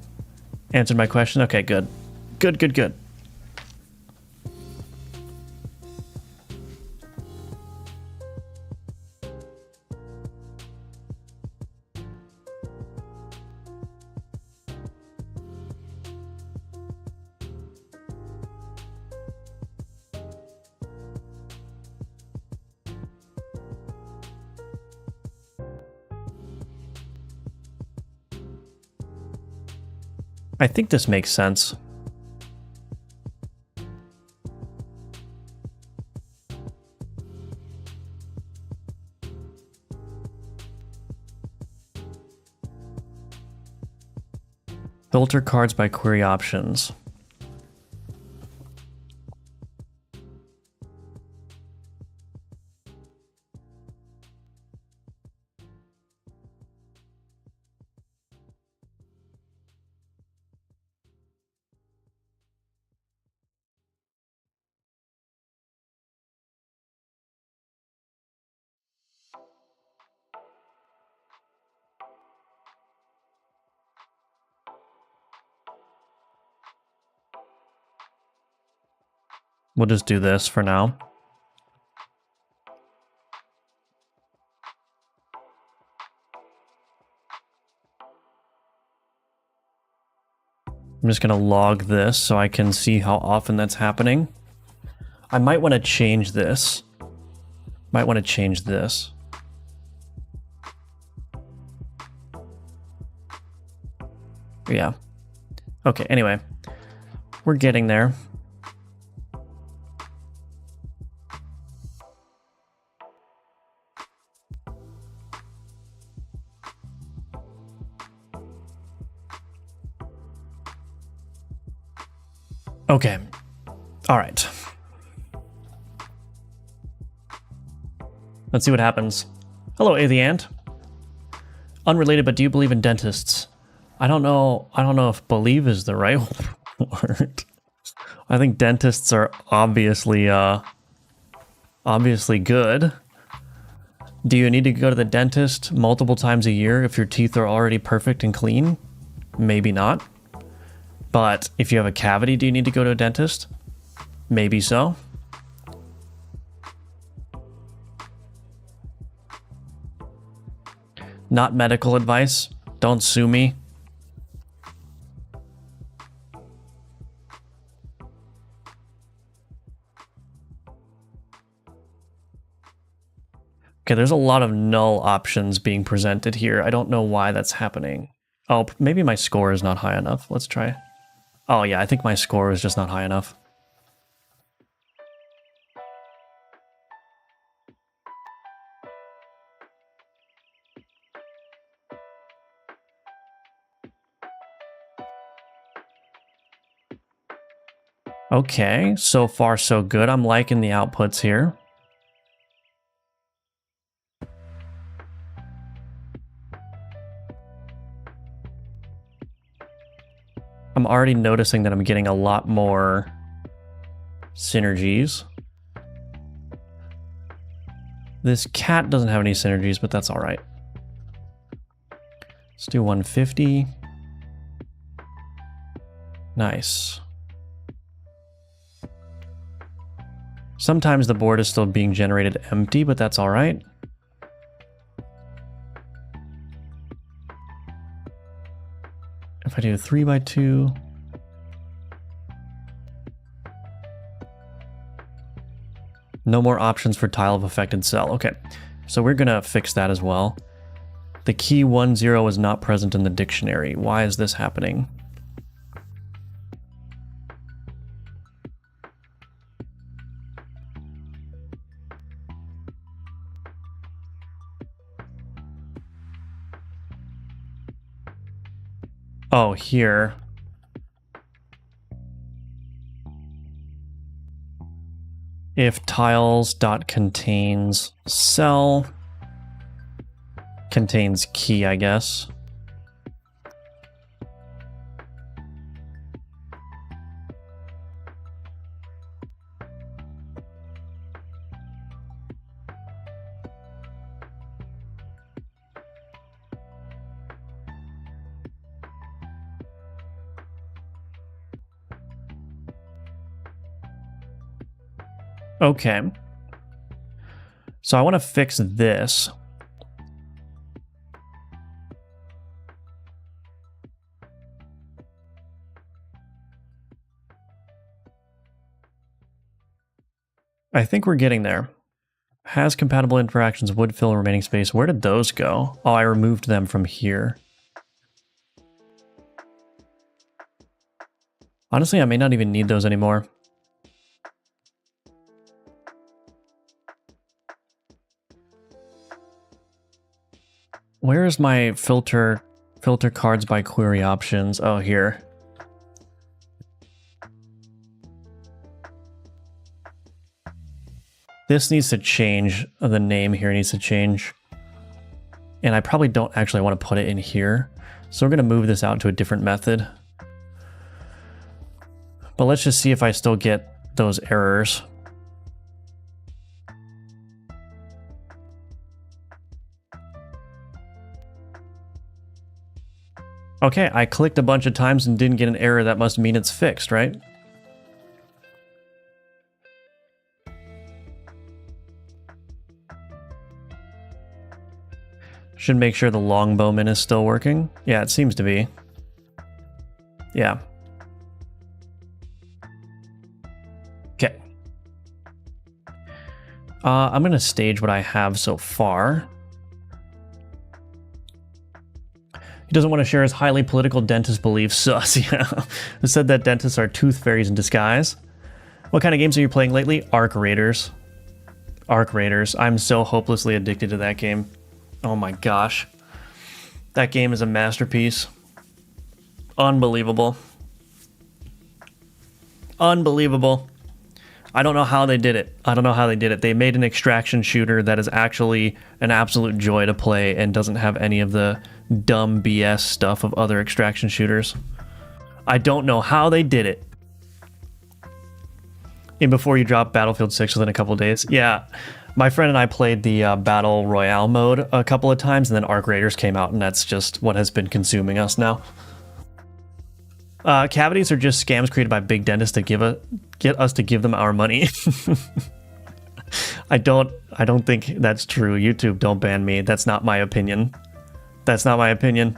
Answered my question. Okay, good. Good. I think this makes sense. Filter cards by query options. We'll just do this for now. I'm just going to log this so I can see how often that's happening. I might want to change this. Yeah. Okay, anyway. We're getting there. Okay. All right. Let's see what happens. Hello, A the Ant. Unrelated, but do you believe in dentists? I don't know if believe is the right word. I think dentists are obviously good. Do you need to go to the dentist multiple times a year if your teeth are already perfect and clean? Maybe not. But if you have a cavity, do you need to go to a dentist? Maybe so. Not medical advice. Don't sue me. Okay, there's a lot of null options being presented here. I don't know why that's happening. Oh, maybe my score is not high enough. Let's try. Oh yeah, I think my score is just not high enough. Okay, so far so good. I'm liking the outputs here. I'm already noticing that I'm getting a lot more synergies. This cat doesn't have any synergies, but that's all right. Let's do 150. Nice. Sometimes the board is still being generated empty, but that's all right. If I do a 3x2, no more options for tile of affected cell. Okay, so we're gonna fix that as well. The key 10 is not present in the dictionary. Why is this happening? Oh, here. If tiles.contains cell contains key, I guess. Okay. So I want to fix this. I think we're getting there. Has compatible interactions, would fill remaining space. Where did those go? Oh, I removed them from here. Honestly, I may not even need those anymore. Where is my filter cards by query options? Oh, here. This needs to change. The name here needs to change. And I probably don't actually want to put it in here. So we're going to move this out to a different method. But let's just see if I still get those errors. Okay, I clicked a bunch of times and didn't get an error. That must mean it's fixed, right? Should make sure the longbowman is still working. Yeah, it seems to be. Yeah. Okay. I'm going to stage what I have so far. He doesn't want to share his highly political dentist beliefs. Sus, yeah. Who said that dentists are tooth fairies in disguise? What kind of games are you playing lately? Arc Raiders. Arc Raiders. I'm so hopelessly addicted to that game. Oh my gosh. That game is a masterpiece. Unbelievable. Unbelievable. I don't know how they did it. I don't know how they did it. They made an extraction shooter that is actually an absolute joy to play and doesn't have any of the dumb BS stuff of other extraction shooters. I don't know how they did it. And before you drop Battlefield 6 within a couple days. Yeah, My friend and I played the Battle Royale mode a couple of times, and then Arc Raiders came out, and that's just what has been consuming us now. Cavities are just scams created by big dentists to get us to give them our money. I don't think that's true. YouTube, don't ban me. That's not my opinion. That's not my opinion.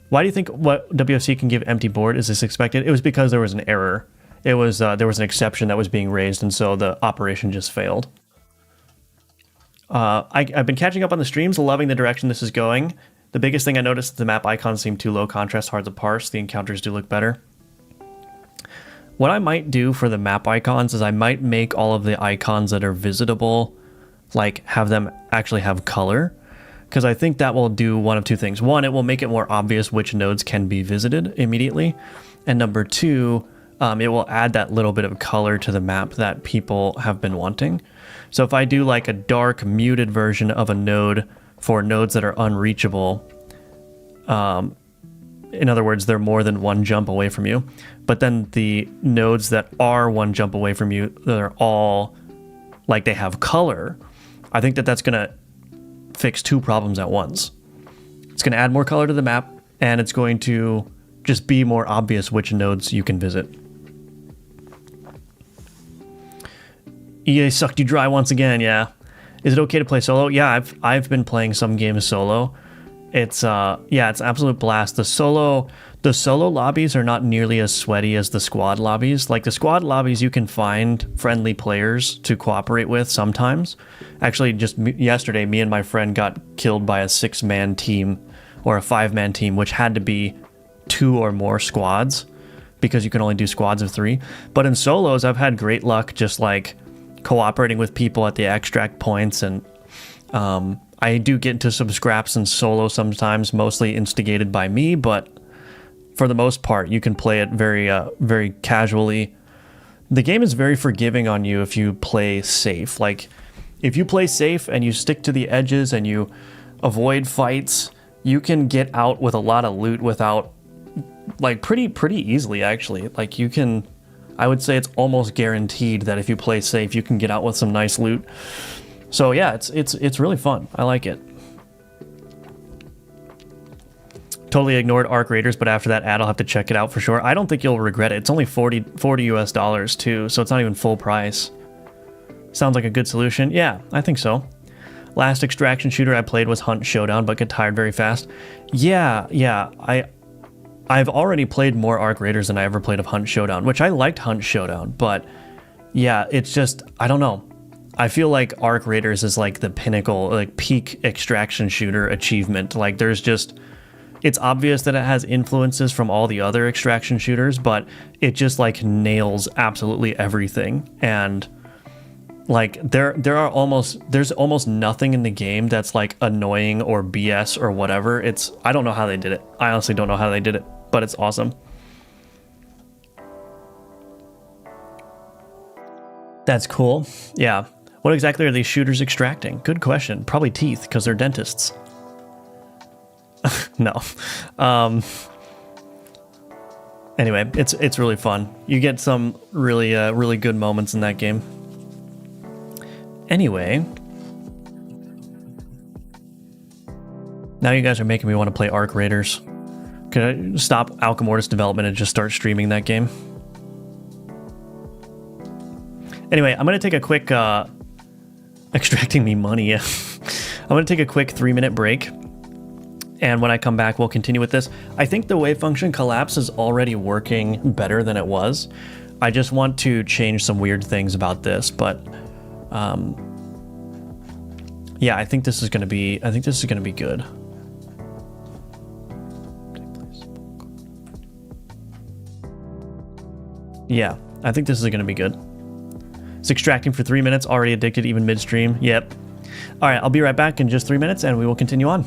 Why do you think what WFC can give empty board? Is this expected? It was because there was an error. It was there was an exception that was being raised, and so the operation just failed. I've been catching up on the streams, loving the direction this is going. The biggest thing I noticed is the map icons seem too low contrast, hard to parse. The encounters do look better. What I might do for the map icons is I might make all of the icons that are visitable, like have them actually have color, because I think that will do one of two things. One, it will make it more obvious which nodes can be visited immediately. And number two, it will add that little bit of color to the map that people have been wanting. So if I do like a dark muted version of a node for nodes that are unreachable, in other words, they're more than one jump away from you, but then the nodes that are one jump away from you, they're all like they have color, I think that that's going to fix two problems at once. It's going to add more color to the map, and it's going to just be more obvious which nodes you can visit. EA sucked you dry once again, yeah. Is it okay to play solo? Yeah, I've been playing some games solo. It's yeah, it's an absolute blast. The solo lobbies are not nearly as sweaty as the squad lobbies. Like the squad lobbies, you can find friendly players to cooperate with sometimes. Actually, just yesterday, me and my friend got killed by a 6-man team or a 5-man team, which had to be 2 or more squads because you can only do squads of 3. But in solos, I've had great luck just like cooperating with people at the extract points, and I do get into some scraps in solo sometimes, mostly instigated by me, but for the most part, you can play it very, very casually. The game is very forgiving on you if you play safe. Like, if you play safe and you stick to the edges and you avoid fights, you can get out with a lot of loot without, like, pretty easily, actually. Like, you can, I would say it's almost guaranteed that if you play safe, you can get out with some nice loot. So yeah, it's really fun. I like it. Totally ignored Arc Raiders, but after that ad, I'll have to check it out for sure. I don't think you'll regret it. It's only $40 US too, so it's not even full price. Sounds like a good solution. Yeah, I think so. Last extraction shooter I played was Hunt Showdown, but got tired very fast. Yeah. I've already played more Arc Raiders than I ever played of Hunt Showdown, which I liked Hunt Showdown, but yeah, it's just, I don't know. I feel like Arc Raiders is like the pinnacle, like peak extraction shooter achievement. Like there's just, it's obvious that it has influences from all the other extraction shooters, but it just like nails absolutely everything. And like there's almost nothing in the game that's like annoying or BS or whatever. I don't know how they did it. I honestly don't know how they did it, but it's awesome. That's cool. Yeah. What exactly are these shooters extracting? Good question. Probably teeth, because they're dentists. No. Anyway, it's really fun. You get some really good moments in that game. Anyway, now you guys are making me want to play Arc Raiders. Could I stop Alchemortis development and just start streaming that game? Anyway, I'm going to take a quick... extracting me money. I'm going to take a quick 3-minute break. And when I come back, we'll continue with this. I think the wave function collapse is already working better than it was. I just want to change some weird things about this, but yeah, I think this is going to be good. Yeah, I think this is going to be good. It's extracting for 3 minutes, already addicted even midstream. Yep. All right, I'll be right back in just 3 minutes and we will continue on.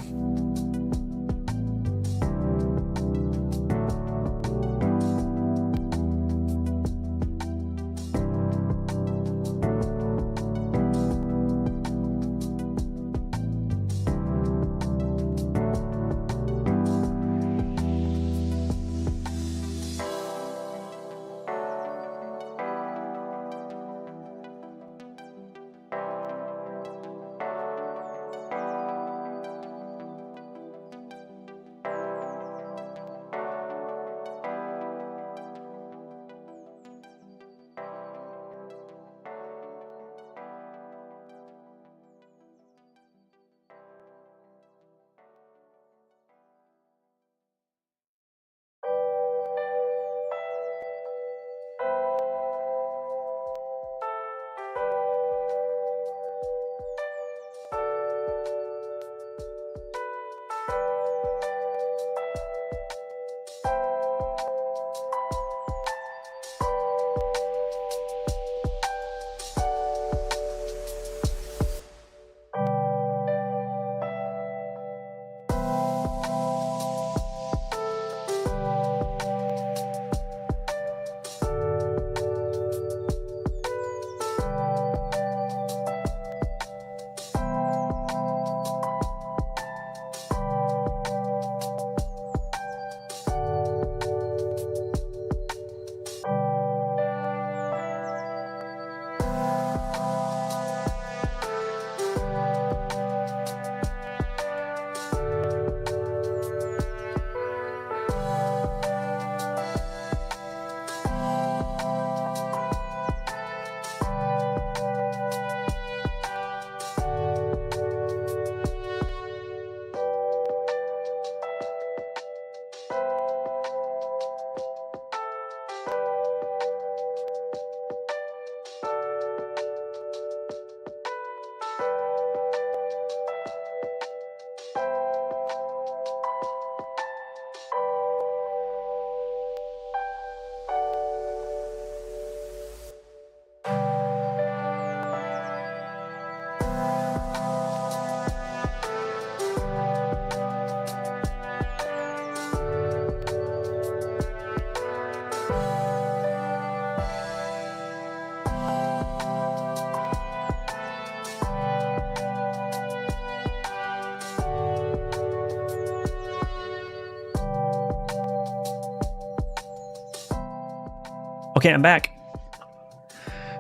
Okay, I'm back.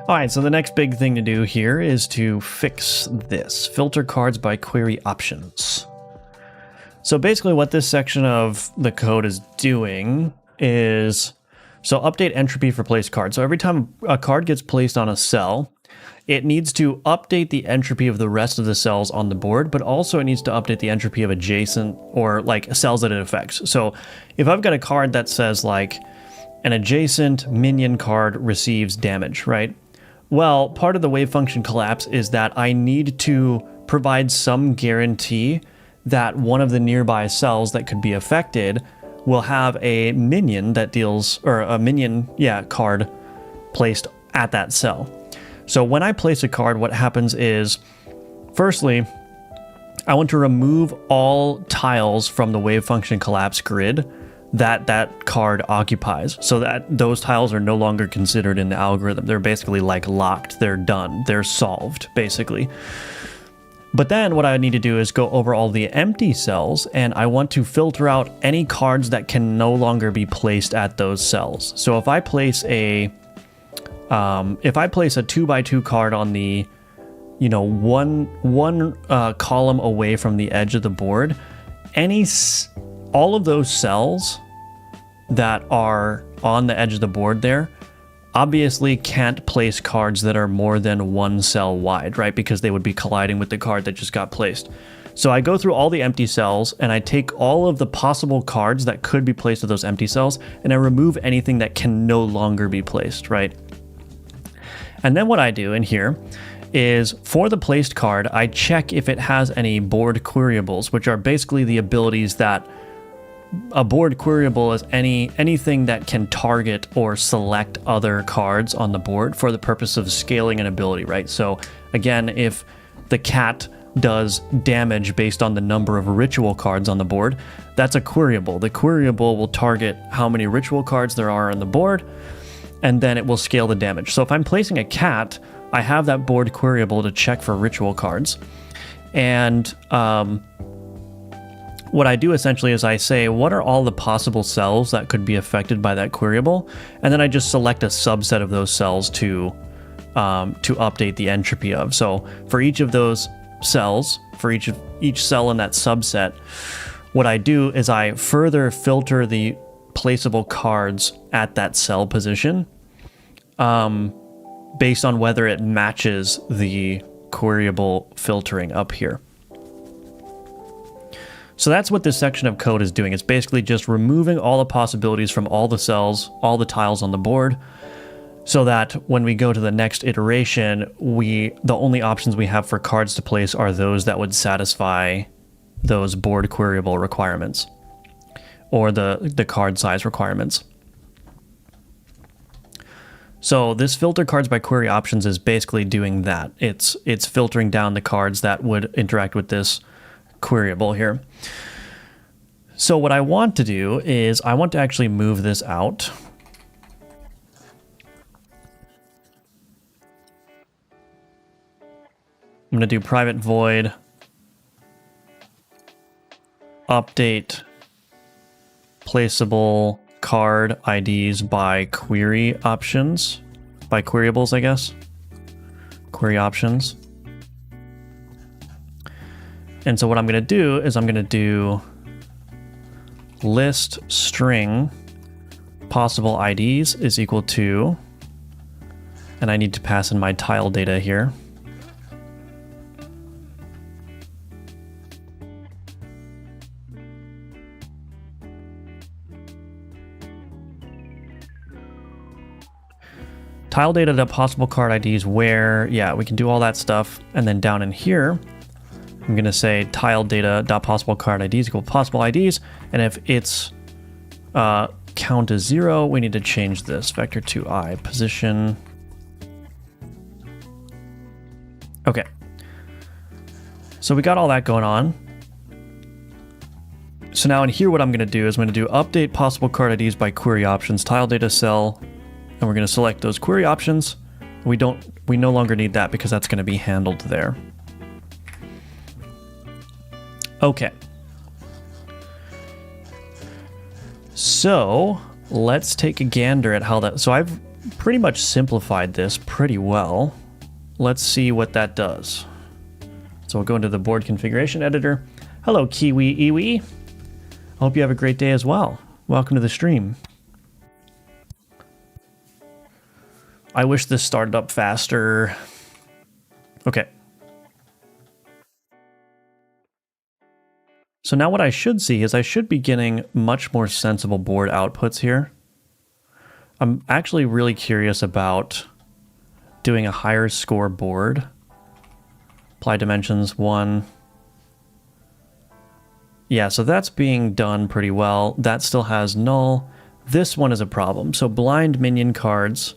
All right, so the next big thing to do here is to fix this. Filter cards by query options. So basically what this section of the code is doing is, so update entropy for placed cards. So every time a card gets placed on a cell, it needs to update the entropy of the rest of the cells on the board, but also it needs to update the entropy of adjacent or like cells that it affects. So if I've got a card that says like an adjacent minion card receives damage, right? Well, part of the wave function collapse is that I need to provide some guarantee that one of the nearby cells that could be affected will have a minion that deals, or a minion, card placed at that cell. So when I place a card, what happens is, firstly, I want to remove all tiles from the wave function collapse grid that card occupies, so that those tiles are no longer considered in the algorithm. They're basically like locked, they're done, they're solved, basically. But then what I need to do is go over all the empty cells, and I want to filter out any cards that can no longer be placed at those cells. So if I place a 2x2 card on the, one column away from the edge of the board, all of those cells that are on the edge of the board there obviously can't place cards that are more than one cell wide, right? Because they would be colliding with the card that just got placed. So I go through all the empty cells and I take all of the possible cards that could be placed at those empty cells and I remove anything that can no longer be placed, right? And then what I do in here is for the placed card, I check if it has any board queryables, which are basically the abilities that a board queryable is anything that can target or select other cards on the board for the purpose of scaling an ability, right? So again, if the cat does damage based on the number of ritual cards on the board, that's a queryable. The queryable will target how many ritual cards there are on the board, and then it will scale the damage. So if I'm placing a cat, I have that board queryable to check for ritual cards. And what I do essentially is I say, what are all the possible cells that could be affected by that queryable? And then I just select a subset of those cells to update the entropy of. So for each of those cells, for each cell in that subset, what I do is I further filter the placeable cards at that cell position based on whether it matches the queryable filtering up here. So that's what this section of code is doing. It's basically just removing all the possibilities from all the cells, all the tiles on the board, so that when we go to the next iteration, the only options we have for cards to place are those that would satisfy those board queryable requirements or the card size requirements. So this filter cards by query options is basically doing that. It's filtering down the cards that would interact with this queryable here. So what I want to do is I want to actually move this out. I'm going to do private void update placeable card IDs by query options, by queryables, I guess. Query options. And so what I'm going to do is I'm going to do list string possible IDs is equal to, and I need to pass in my tile data here. Tile data possible card IDs where, we can do all that stuff. And then down in here, I'm going to say tile data.possible card IDs equal possible IDs. And if its count is 0, we need to change this vector to I position. Okay. So we got all that going on. So now in here, what I'm going to do is I'm going to do update possible card IDs by query options, tile data cell, and we're going to select those query options. We no longer need that because that's going to be handled there. Okay. So let's take a gander at how that, so pretty much simplified this pretty well. Let's see what that does. So we'll go into the board configuration editor. Hello, Kiwi Iwi. I hope you have a great day as well. Welcome to the stream. I wish this started up faster. Okay. So now what I should see is I should be getting much more sensible board outputs here. I'm actually really curious about doing a higher score board. Apply dimensions 1. Yeah, so that's being done pretty well. That still has null. This one is a problem. So blind minion cards.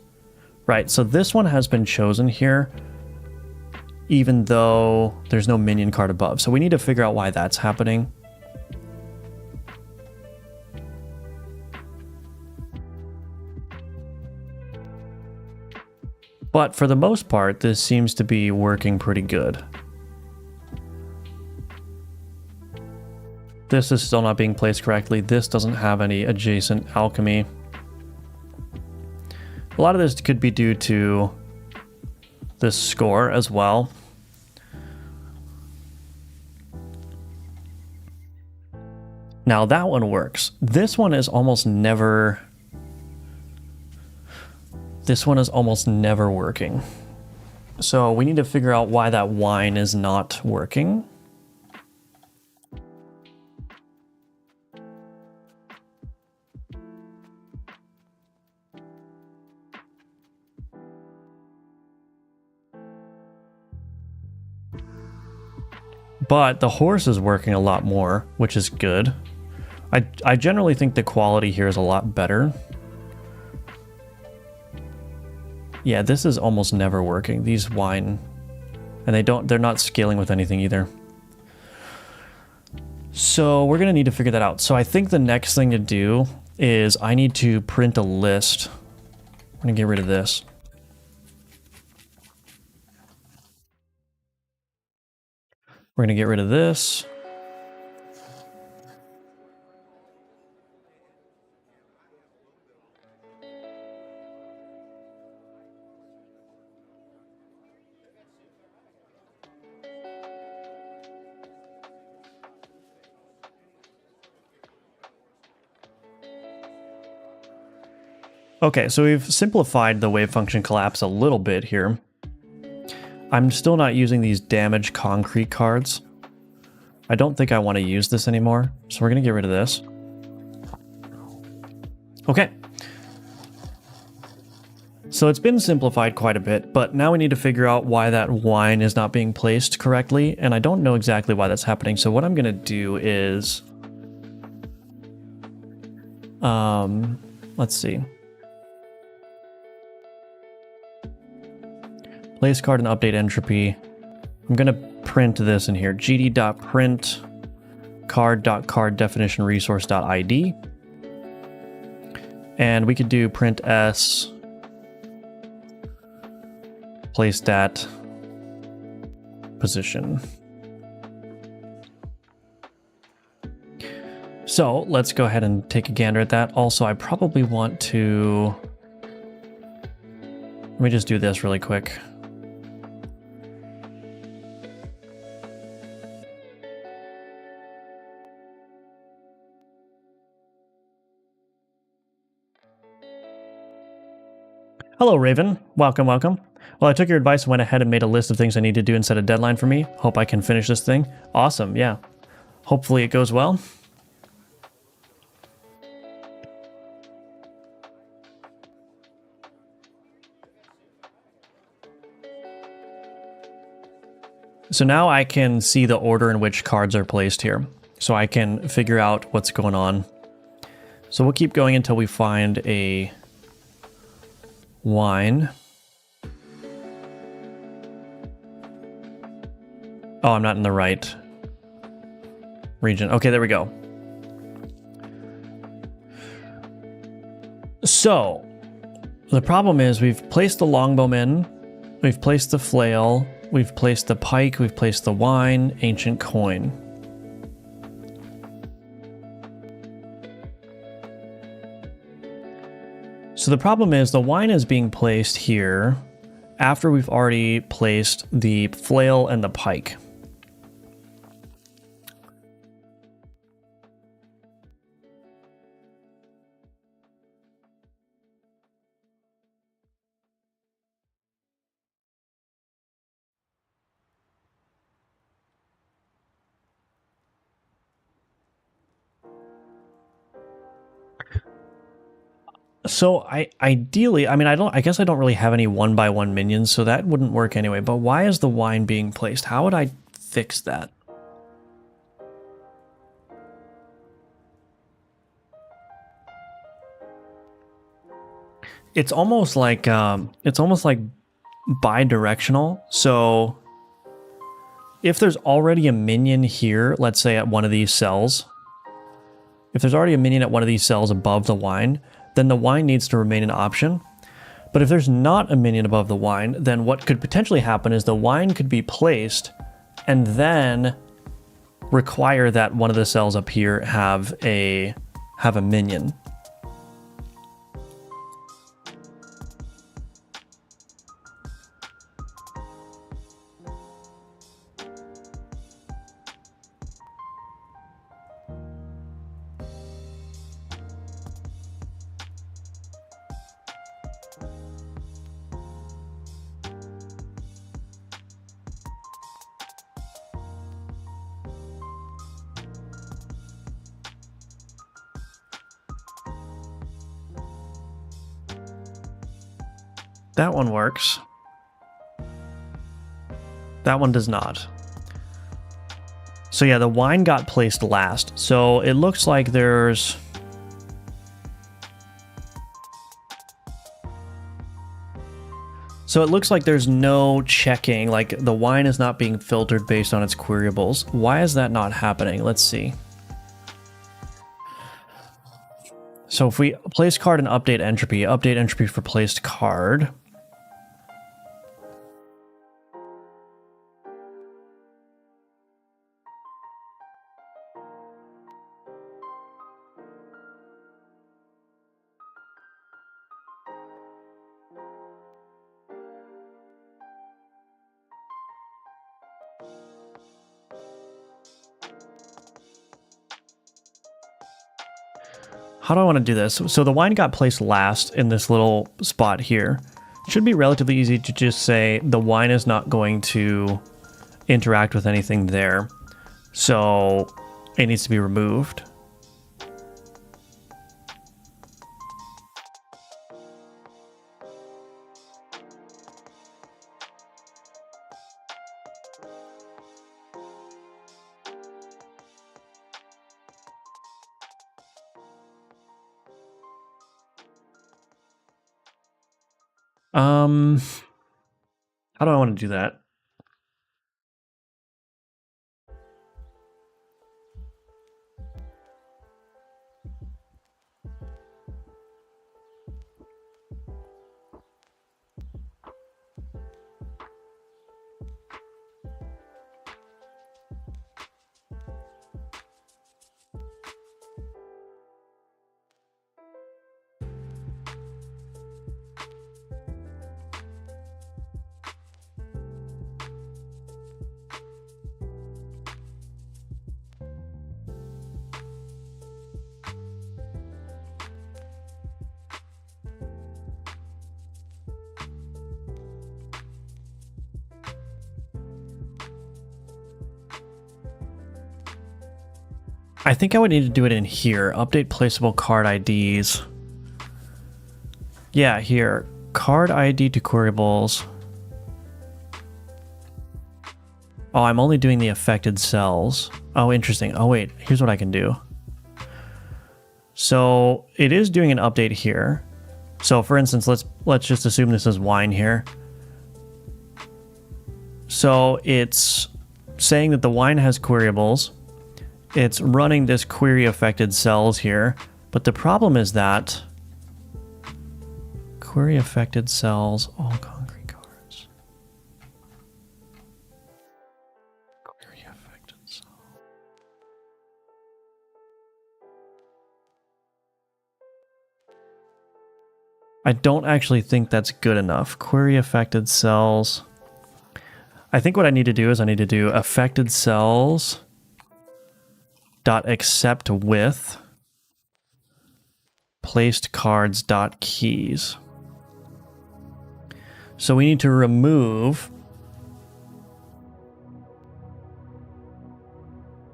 Right, so this one has been chosen here, even though there's no minion card above. So we need to figure out why that's happening. But for the most part, this seems to be working pretty good. This is still not being placed correctly. This doesn't have any adjacent alchemy. A lot of this could be due to this score as well. Now that one works. This one is almost never... This one is almost never working. So we need to figure out why that wine is not working. But the horse is working a lot more, which is good. I generally think the quality here is a lot better. Yeah, this is almost never working. These wine, and they're not scaling with anything either. So we're gonna need to figure that out. So I think the next thing to do is I need to print a list. I'm gonna get rid of this. We're gonna get rid of this. Okay, so we've simplified the wave function collapse a little bit here. I'm still not using these damage concrete cards. I don't think I want to use this anymore, so we're going to get rid of this. Okay. So it's been simplified quite a bit, but now we need to figure out why that wine is not being placed correctly, and I don't know exactly why that's happening. So what I'm going to do is... let's see. Place card and update entropy. I'm going to print this in here. gd.print card.card definition resource.id. And we could do print s place stat position. So let's go ahead and take a gander at that. Also, I probably want to... Let me just do this really quick. Hello, Raven. Welcome, welcome. Well, I took your advice and went ahead and made a list of things I need to do and set a deadline for me. Hope I can finish this thing. Awesome, yeah. Hopefully it goes well. So now I can see the order in which cards are placed here. So I can figure out what's going on. So we'll keep going until we find a wine. Oh, I'm not in the right region. Okay, there we go. So the problem is we've placed the longbowmen, we've placed the flail, we've placed the pike, we've placed the wine, ancient coin. So the problem is the wine is being placed here after we've already placed the flail and the pike. So ideally, I mean, I guess I don't really have any 1x1 minions, so that wouldn't work anyway. But why is the wine being placed? How would I fix that? It's almost like bi-directional. So if there's already a minion here, let's say at one of these cells, if there's already a minion at one of these cells above the wine, then the wine needs to remain an option. But if there's not a minion above the wine, then what could potentially happen is the wine could be placed and then require that one of the cells up here have a minion. That one works. That one does not. So yeah, the wine got placed last. So it looks like there's... So it looks like there's no checking, like the wine is not being filtered based on its queryables. Why is that not happening? Let's see. So if we place card and update entropy for placed card. How do I want to do this? So the wine got placed last in this little spot here. It should be relatively easy to just say the wine is not going to interact with anything there. So it needs to be removed. How do I want to do that? I think I would need to do it in here. Update placeable card IDs. Yeah, here. Card ID to queryables. Oh, I'm only doing the affected cells. Oh, interesting. Oh, wait. Here's what I can do. So it is doing an update here. So for instance, let's just assume this is wine here. So it's saying that the wine has queryables. It's running this query affected cells here, but the problem is that query affected cells, all concrete cards. Query affected cells. I don't actually think that's good enough. Query affected cells. I think what I need to do is I need to do affected cells dot accept with placed cards dot keys. So we need to remove.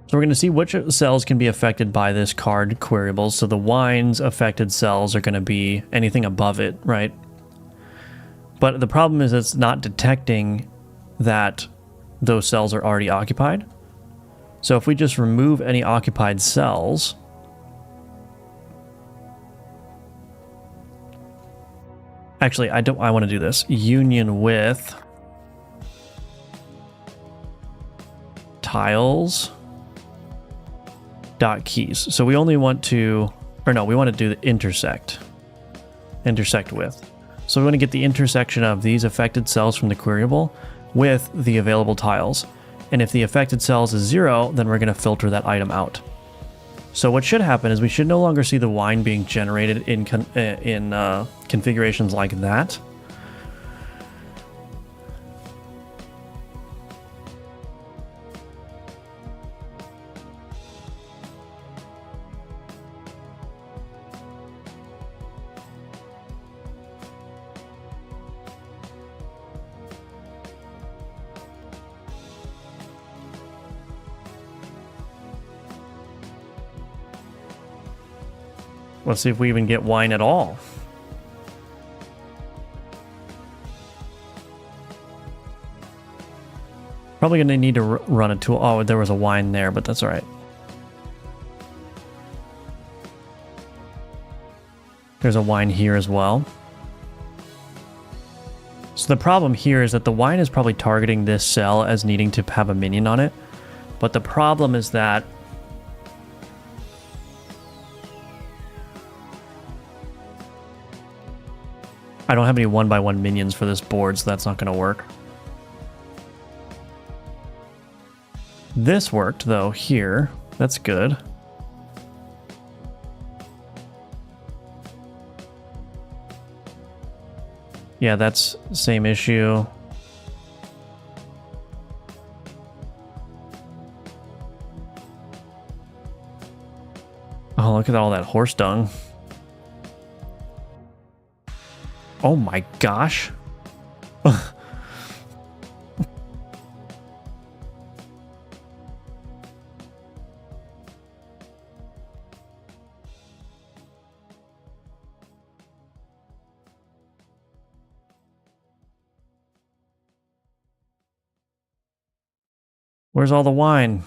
So we're going to see which cells can be affected by this card queryable. So the wine's affected cells are going to be anything above it, right? But the problem is it's not detecting that those cells are already occupied. So if we just remove any occupied cells, actually, I want to do this. Union with tiles dot keys. So we only want to, or no, we want to do the intersect with. So we want to get the intersection of these affected cells from the queryable with the available tiles. And if the affected cells is 0, then we're going to filter that item out. So what should happen is we should no longer see the wine being generated in configurations like that. Let's see if we even get wine at all. Probably going to need to run a tool. Oh, there was a wine there, but that's all right. There's a wine here as well. So the problem here is that the wine is probably targeting this cell as needing to have a minion on it. But the problem is that I don't have any 1x1 minions for this board, so that's not going to work. This worked, though, here. That's good. Yeah, that's same issue. Oh, look at all that horse dung. Oh my gosh. Where's all the wine?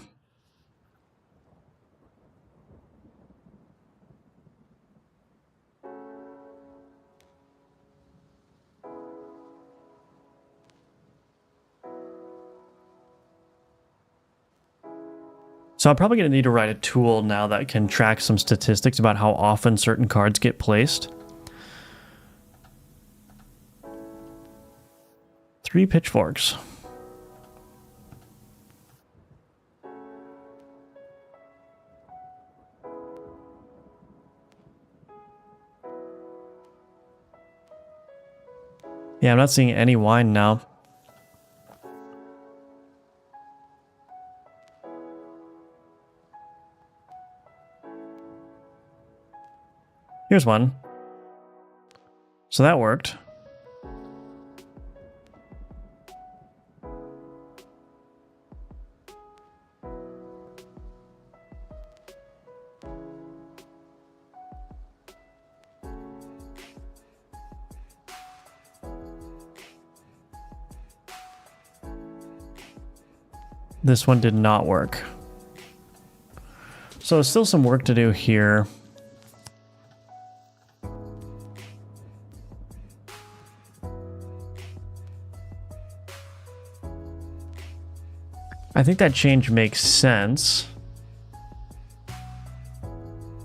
So I'm probably going to need to write a tool now that can track some statistics about how often certain cards get placed. 3 pitchforks. Yeah, I'm not seeing any wine now. Here's one. So that worked. This one did not work. So still some work to do here. I think that change makes sense.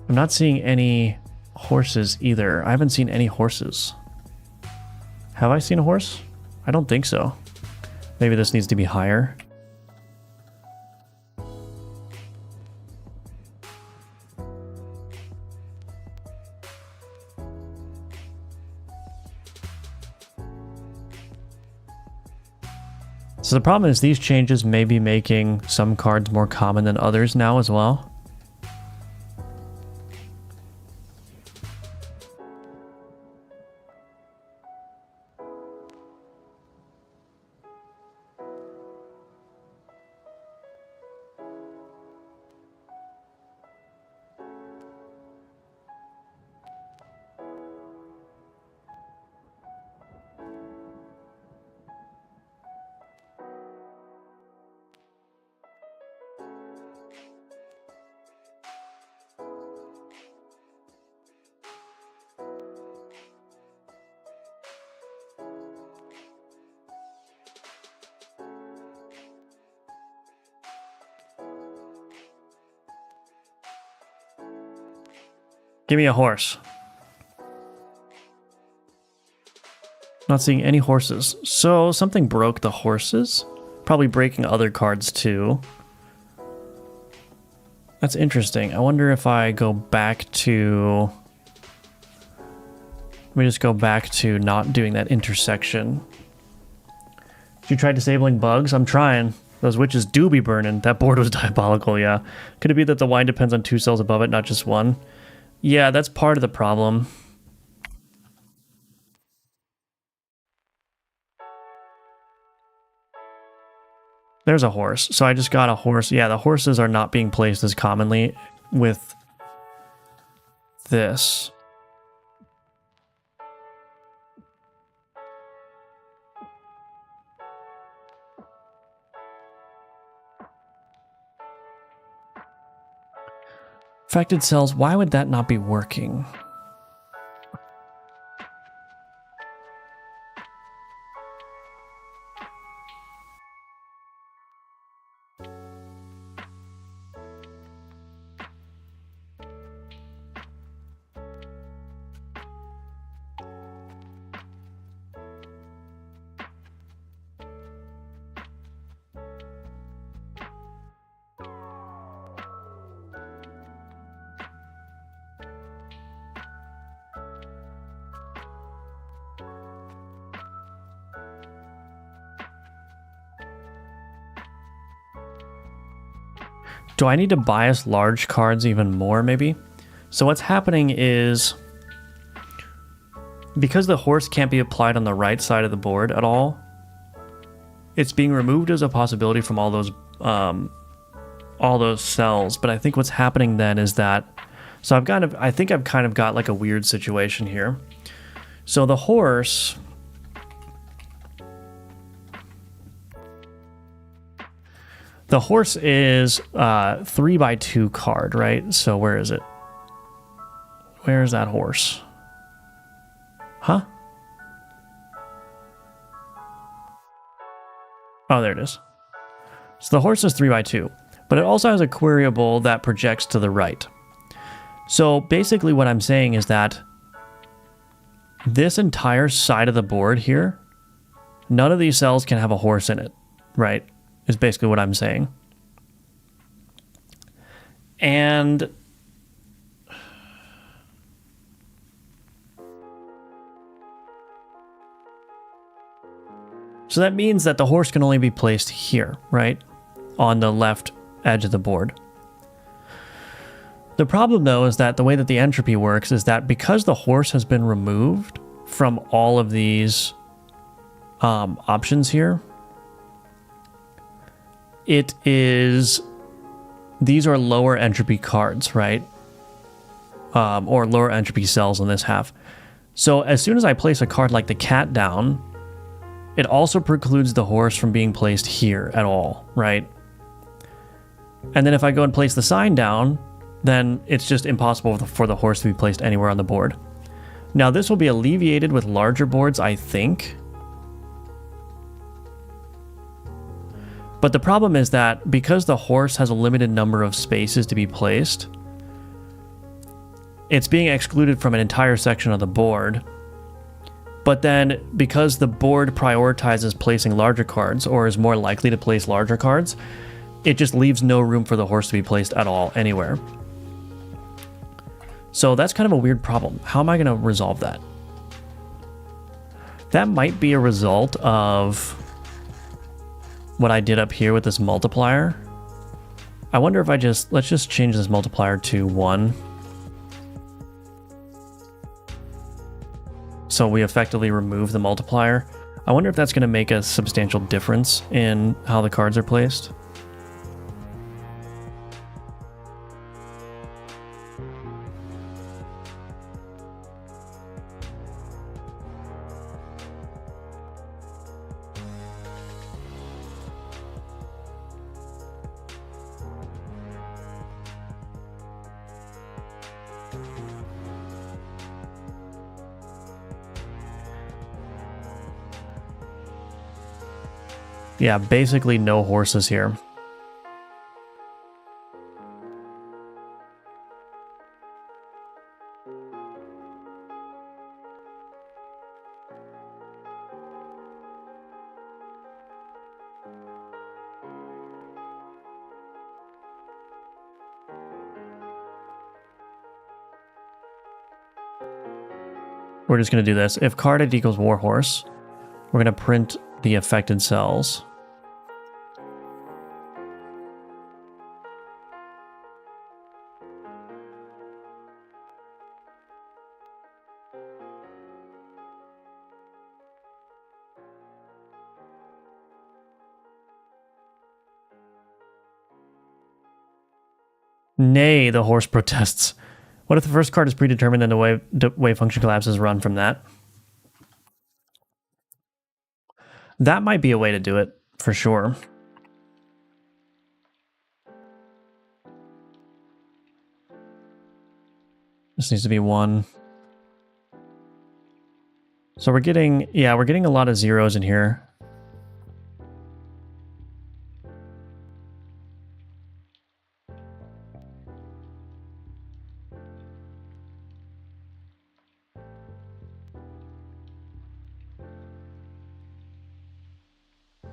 I'm not seeing any horses either. I haven't seen any horses. Have I seen a horse? I don't think so. Maybe this needs to be higher. So the problem is these changes may be making some cards more common than others now as well. Give me a horse. Not seeing any horses. So something broke the horses. Probably breaking other cards too. That's interesting. I wonder if I go back to... Let me just go back to not doing that intersection. Did you try disabling bugs? I'm trying. Those witches do be burning. That board was diabolical, yeah. Could it be that the wine depends on 2 cells above it, not just 1? Yeah, that's part of the problem. There's a horse. So I just got a horse. Yeah, the horses are not being placed as commonly with this. Affected cells, why would that not be working? Do I need to bias large cards even more, maybe? So what's happening is, because the horse can't be applied on the right side of the board at all, it's being removed as a possibility from all those cells. But I think what's happening then is that, so I think I've kind of got like a weird situation here. So the horse... The horse is 3x2 card, right? So where is it? Where is that horse? Huh? Oh, there it is. So the horse is 3x2, but it also has a queryable that projects to the right. So basically what I'm saying is that this entire side of the board here, none of these cells can have a horse in it, right? Is basically what I'm saying. And so that means that the horse can only be placed here, right? On the left edge of the board. The problem though is that the way that the entropy works is that because the horse has been removed from all of these options here, these are lower entropy cards, right? Or lower entropy cells in this half. So as soon as I place a card like the cat down, it also precludes the horse from being placed here at all, right? And then if I go and place the sign down, then it's just impossible for the horse to be placed anywhere on the board. Now this will be alleviated with larger boards, I think. But the problem is that because the horse has a limited number of spaces to be placed, it's being excluded from an entire section of the board. But then because the board prioritizes placing larger cards, or is more likely to place larger cards, it just leaves no room for the horse to be placed at all anywhere. So that's kind of a weird problem. How am I going to resolve that? That might be a result of what I did up here with this multiplier. I wonder if let's just change this multiplier to 1. So we effectively remove the multiplier. I wonder if that's going to make a substantial difference in how the cards are placed. Yeah, basically no horses here. We're just going to do this. If card ID equals warhorse, we're going to print the affected cells. Nay, the horse protests. What if the first card is predetermined and the wave function collapses run from that? That might be a way to do it, for sure. This needs to be 1. So we're getting a lot of zeros in here.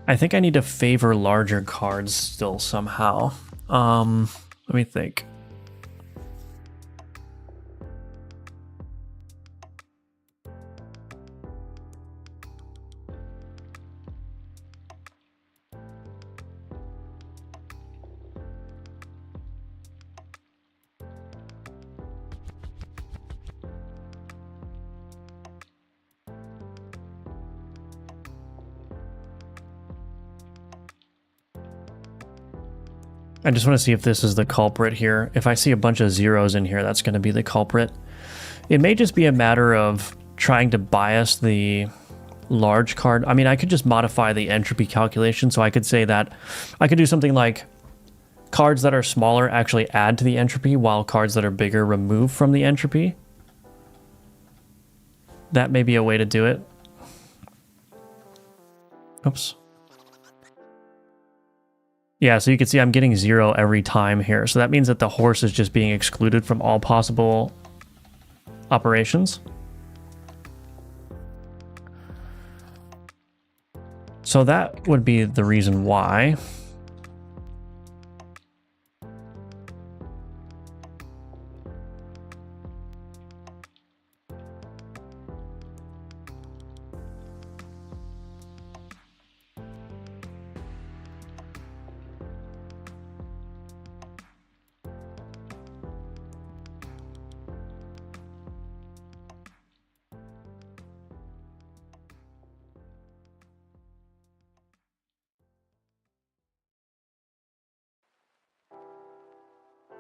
I think I need to favor larger cards still somehow. Let me think. I just want to see if this is the culprit here. If I see a bunch of zeros in here, that's going to be the culprit. It may just be a matter of trying to bias the large card. I mean, I could just modify the entropy calculation. So I could say that I could do something like cards that are smaller actually add to the entropy, while cards that are bigger remove from the entropy. That may be a way to do it. Oops. Yeah, so you can see I'm getting 0 every time here. So that means that the horse is just being excluded from all possible operations. So that would be the reason why.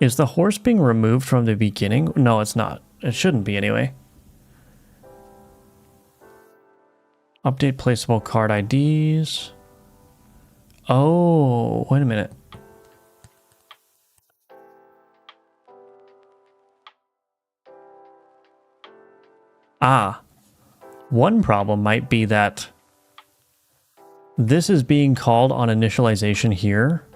Is the horse being removed from the beginning? No, it's not. It shouldn't be anyway. Update placeable card IDs. Oh, wait a minute. Ah, one problem might be that this is being called on initialization here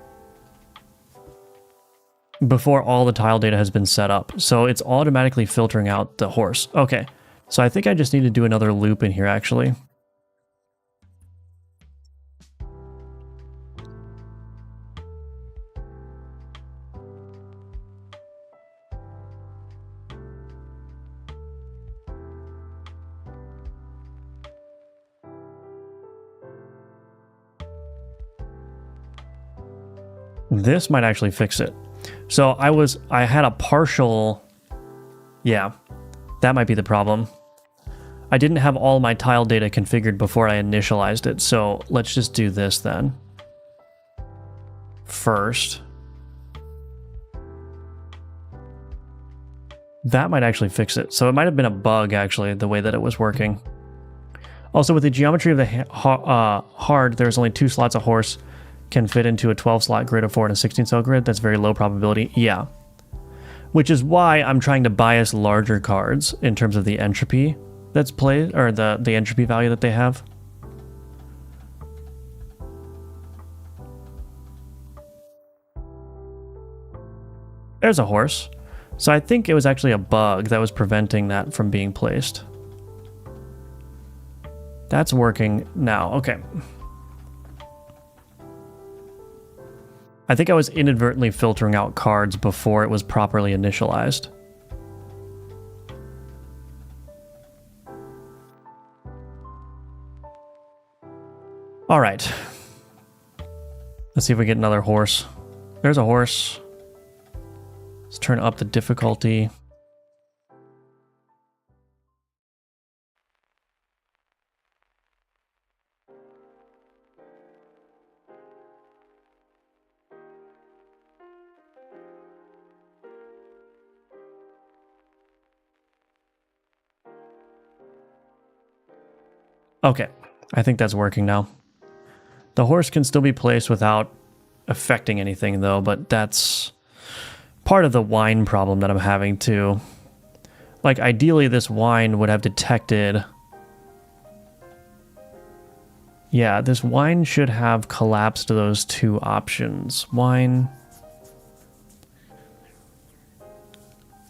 before all the tile data has been set up. So it's automatically filtering out the horse. Okay, so I think I just need to do another loop in here actually. This might actually fix it. So I had a partial, yeah, that might be the problem. I didn't have all my tile data configured before I initialized it, so let's just do this then. First. That might actually fix it. So it might have been a bug, actually, the way that it was working. Also, with the geometry of the hard, there's only 2 slots a horse can fit into a 12-slot grid of 4 and a 16-cell grid. That's very low probability. Yeah. Which is why I'm trying to bias larger cards in terms of the entropy that's played, or the entropy value that they have. There's a horse. So I think it was actually a bug that was preventing that from being placed. That's working now. Okay. I think I was inadvertently filtering out cards before it was properly initialized. All right. Let's see if we get another horse. There's a horse. Let's turn up the difficulty. Okay, I think that's working now. The horse can still be placed without affecting anything though, but that's part of the wine problem that I'm having too. Like ideally this wine would have detected... Yeah, this wine should have collapsed those 2 options. Wine...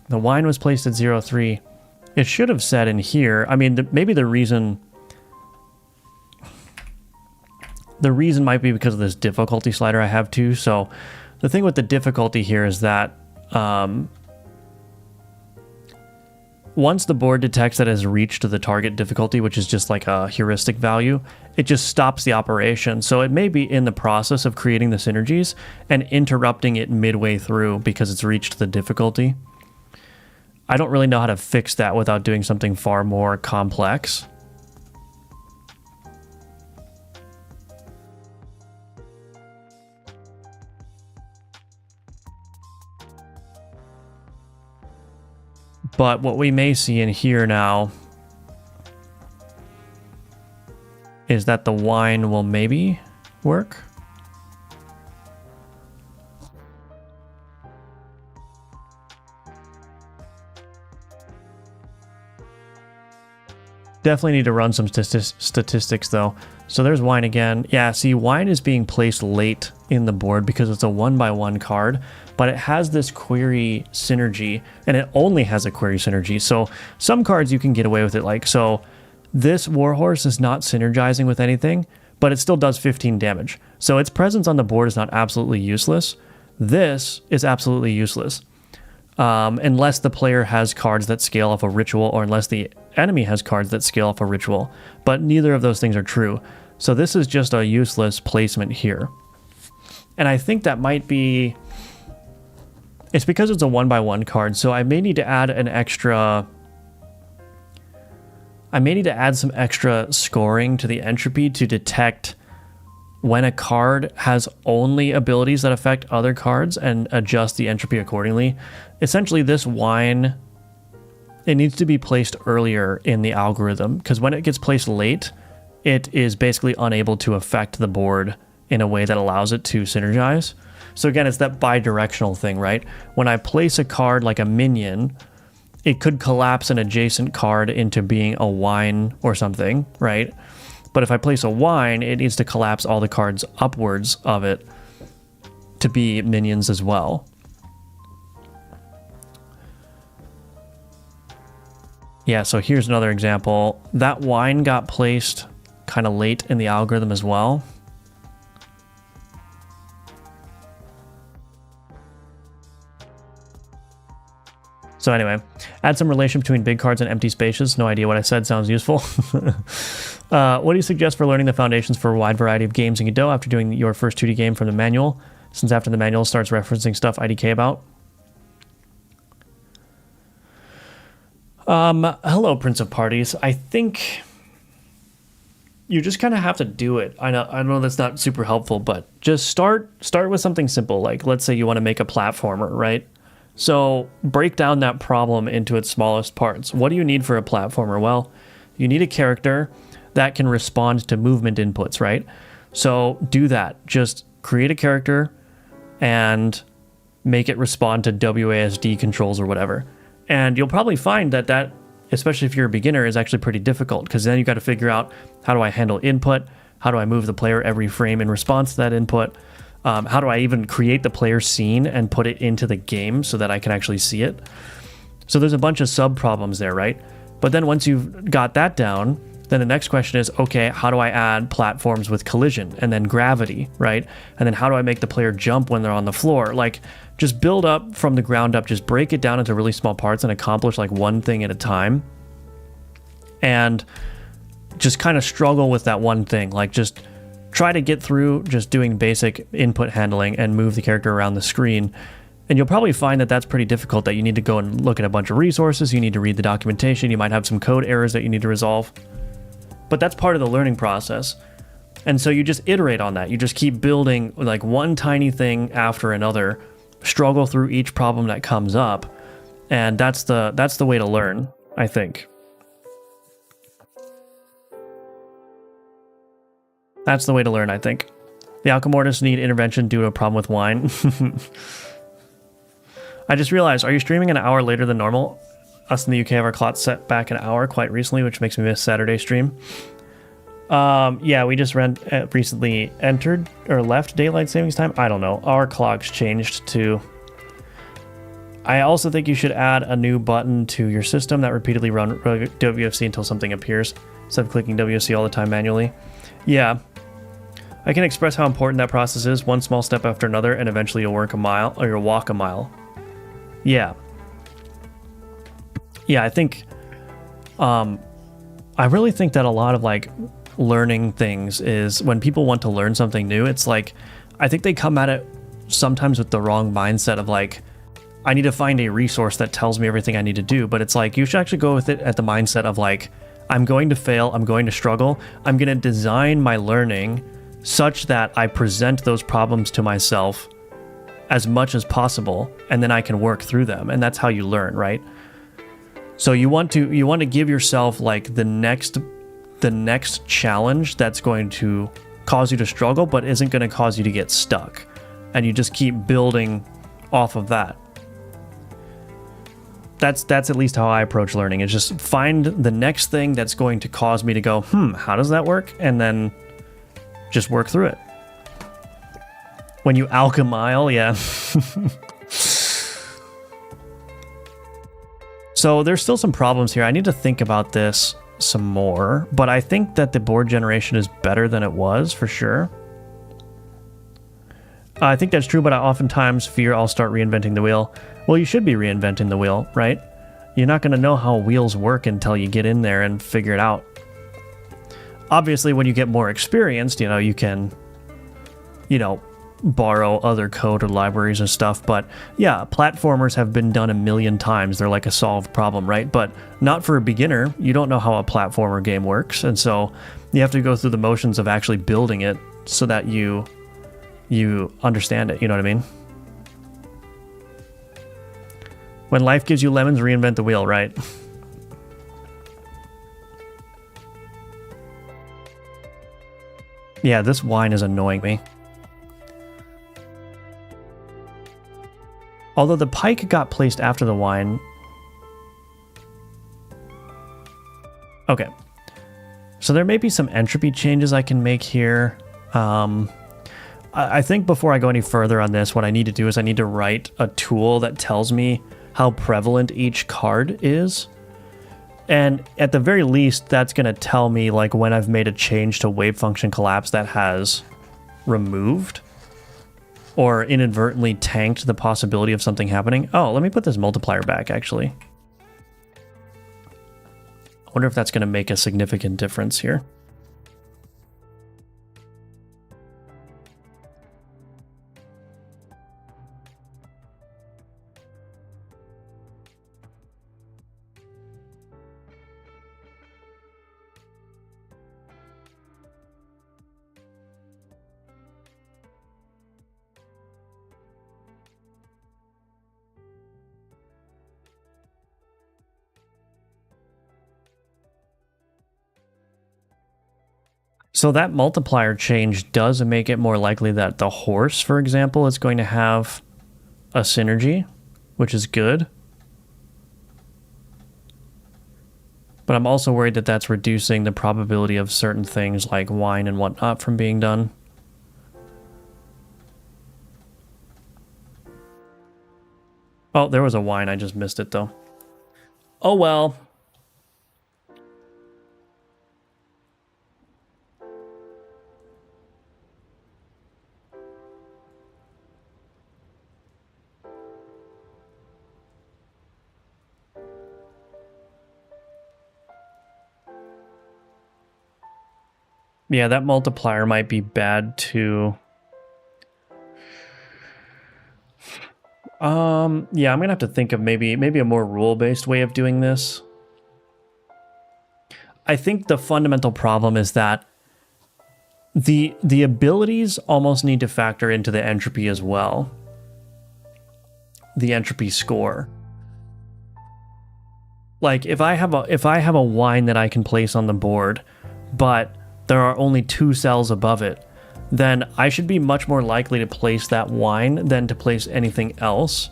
The wine was placed at 0-3. It should have said in here, I mean, maybe the reason might be because of this difficulty slider I have too. So the thing with the difficulty here is that once the board detects that it has reached the target difficulty, which is just like a heuristic value, it just stops the operation. So it may be in the process of creating the synergies and interrupting it midway through because it's reached the difficulty. I don't really know how to fix that without doing something far more complex. But what we may see in here now is that the wine will maybe work. Definitely need to run some statistics though. So there's wine again. Yeah, see, wine is being placed late in the board because it's a 1/1 card, but it has this query synergy, and it only has a query synergy. So some cards you can get away with it, like, so this Warhorse is not synergizing with anything, but it still does 15 damage. So its presence on the board is not absolutely useless. This is absolutely useless. Unless the player has cards that scale off a ritual, or unless the enemy has cards that scale off a ritual. But neither of those things are true. So this is just a useless placement here. And I think that might be... It's because it's a 1/1 card, so I may need to add an extra... I may need to add some extra scoring to the entropy to detect when a card has only abilities that affect other cards and adjust the entropy accordingly. Essentially, this wine, it needs to be placed earlier in the algorithm, because when it gets placed late, it is basically unable to affect the board in a way that allows it to synergize. So again, it's that bi-directional thing, right? When I place a card like a minion, it could collapse an adjacent card into being a wine or something, right? But if I place a wine, it needs to collapse all the cards upwards of it to be minions as well. Yeah, so here's another example. That wine got placed kind of late in the algorithm as well. So anyway, add some relation between big cards and empty spaces. No idea what I said. Sounds useful. What do you suggest for learning the foundations for a wide variety of games in Godot after doing your first 2D game from the manual? since after the manual starts referencing stuff IDK about. Hello, Prince of Parties. I think you just kind of have to do it. I know that's not super helpful, but just start with something simple. Like, let's say you want to make a platformer, right? So break down that problem into its smallest parts. What do you need for a platformer? Well, you need a character that can respond to movement inputs, right? So do that. Just create a character and make it respond to WASD controls or whatever. And you'll probably find that, especially if you're a beginner, is actually pretty difficult, because then you got to figure out, how do I handle input? How do I move the player every frame in response to that input? How do I even create the player scene and put it into the game so that I can actually see it? So there's a bunch of sub problems there, right? But then once you've got that down, then the next question is, okay, how do I add platforms with collision and then gravity, right? And then how do I make the player jump when they're on the floor? Like, just build up from the ground up, just break it down into really small parts and accomplish like one thing at a time. And just kind of struggle with that one thing. Like, just try to get through just doing basic input handling and move the character around the screen. And you'll probably find that that's pretty difficult, that you need to go and look at a bunch of resources, you need to read the documentation, you might have some code errors that you need to resolve. But that's part of the learning process. And so you just iterate on that. You just keep building like one tiny thing after another, struggle through each problem that comes up. And that's the way to learn, I think. That's the way to learn, I think. The Alchemortis need intervention due to a problem with wine. I just realized, are you streaming an hour later than normal? Us in the UK have our clock set back an hour quite recently, which makes me miss Saturday stream. Yeah, we just recently entered or left daylight savings time. I don't know. Our clocks changed too. I also think you should add a new button to your system that repeatedly run WFC until something appears, instead of clicking WFC all the time manually. Yeah. I can express how important that process is, one small step after another, and eventually you'll work a mile, or you'll walk a mile. Yeah. Yeah, I think, I really think that a lot of like learning things is when people want to learn something new, it's like, I think they come at it sometimes with the wrong mindset of like, I need to find a resource that tells me everything I need to do. But it's like, you should actually go with it at the mindset of like, I'm going to fail, I'm going to struggle, I'm going to design my learning such that I present those problems to myself as much as possible, and then I can work through them. And that's how you learn, right? So you want to give yourself like the next challenge that's going to cause you to struggle, but isn't going to cause you to get stuck. And you just keep building off of that. That's at least how I approach learning, is just find the next thing that's going to cause me to go, how does that work? And then just work through it. When you alchemile, yeah. So there's still some problems here. I need to think about this some more, but I think that the board generation is better than it was, for sure. I think that's true, but I oftentimes fear I'll start reinventing the wheel. Well, you should be reinventing the wheel, right? You're not going to know how wheels work until you get in there and figure it out. Obviously, when you get more experienced, you can, borrow other code or libraries and stuff. But yeah, platformers have been done a million times. They're like a solved problem, right? But not for a beginner. You don't know how a platformer game works. And so you have to go through the motions of actually building it so that you understand it. You know what I mean? When life gives you lemons, reinvent the wheel, right? Yeah, this wine is annoying me. Although the pike got placed after the wine. Okay. So there may be some entropy changes I can make here. I think before I go any further on this, what I need to do is I need to write a tool that tells me how prevalent each card is. And at the very least, that's going to tell me like when I've made a change to wave function collapse that has removed or inadvertently tanked the possibility of something happening. Oh, let me put this multiplier back, actually. I wonder if that's going to make a significant difference here. So that multiplier change does make it more likely that the horse, for example, is going to have a synergy, which is good. But I'm also worried that that's reducing the probability of certain things like wine and whatnot from being done. Oh, there was a wine. I just missed it, though. Oh, well. Yeah, that multiplier might be bad, too. Yeah, I'm gonna have to think of maybe a more rule-based way of doing this. I think the fundamental problem is that the abilities almost need to factor into the entropy as well. The entropy score. Like if I have a wine that I can place on the board, but there are only 2 cells above it, then I should be much more likely to place that wine than to place anything else,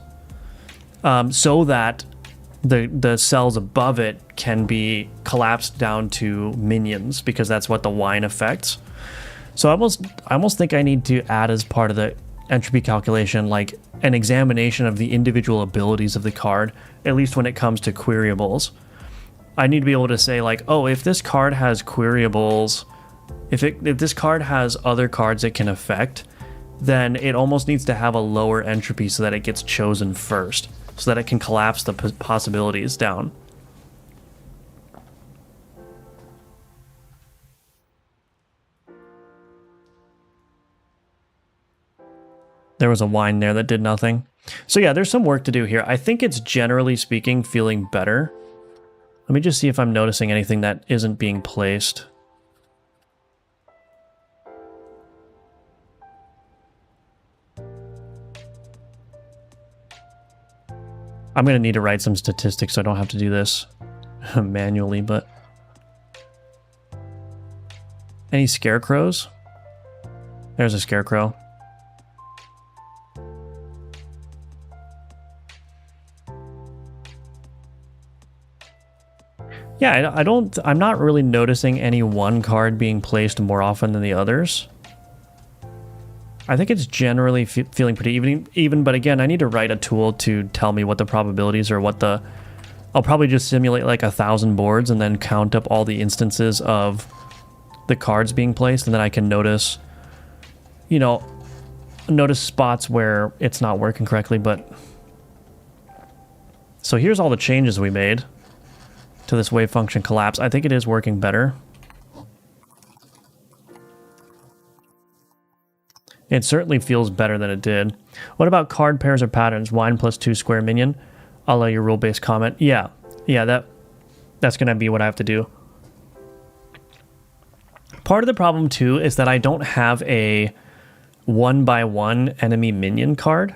so that the cells above it can be collapsed down to minions, because that's what the wine affects. So I almost think I need to add as part of the entropy calculation like an examination of the individual abilities of the card, at least when it comes to queryable. I need to be able to say like, oh, if this card has queryable, if this card has other cards it can affect, then it almost needs to have a lower entropy so that it gets chosen first, so that it can collapse the possibilities down. There was a wine there that did nothing. So yeah, there's some work to do here. I think it's generally speaking feeling better. Let me just see if I'm noticing anything that isn't being placed. I'm going to need to write some statistics so I don't have to do this manually, but... Any scarecrows? There's a scarecrow. Yeah, I'm not really noticing any one card being placed more often than the others. I think it's generally feeling pretty even, but again, I need to write a tool to tell me what the probabilities are, I'll probably just simulate like 1,000 boards and then count up all the instances of the cards being placed, and then I can notice, notice spots where it's not working correctly, but... So here's all the changes we made to this wave function collapse. I think it is working better. It certainly feels better than it did. What about card pairs or patterns? Wine plus 2 square minion. I'll allow your rule-based comment. Yeah, that's gonna be what I have to do. Part of the problem too is that I don't have a 1x1 enemy minion card.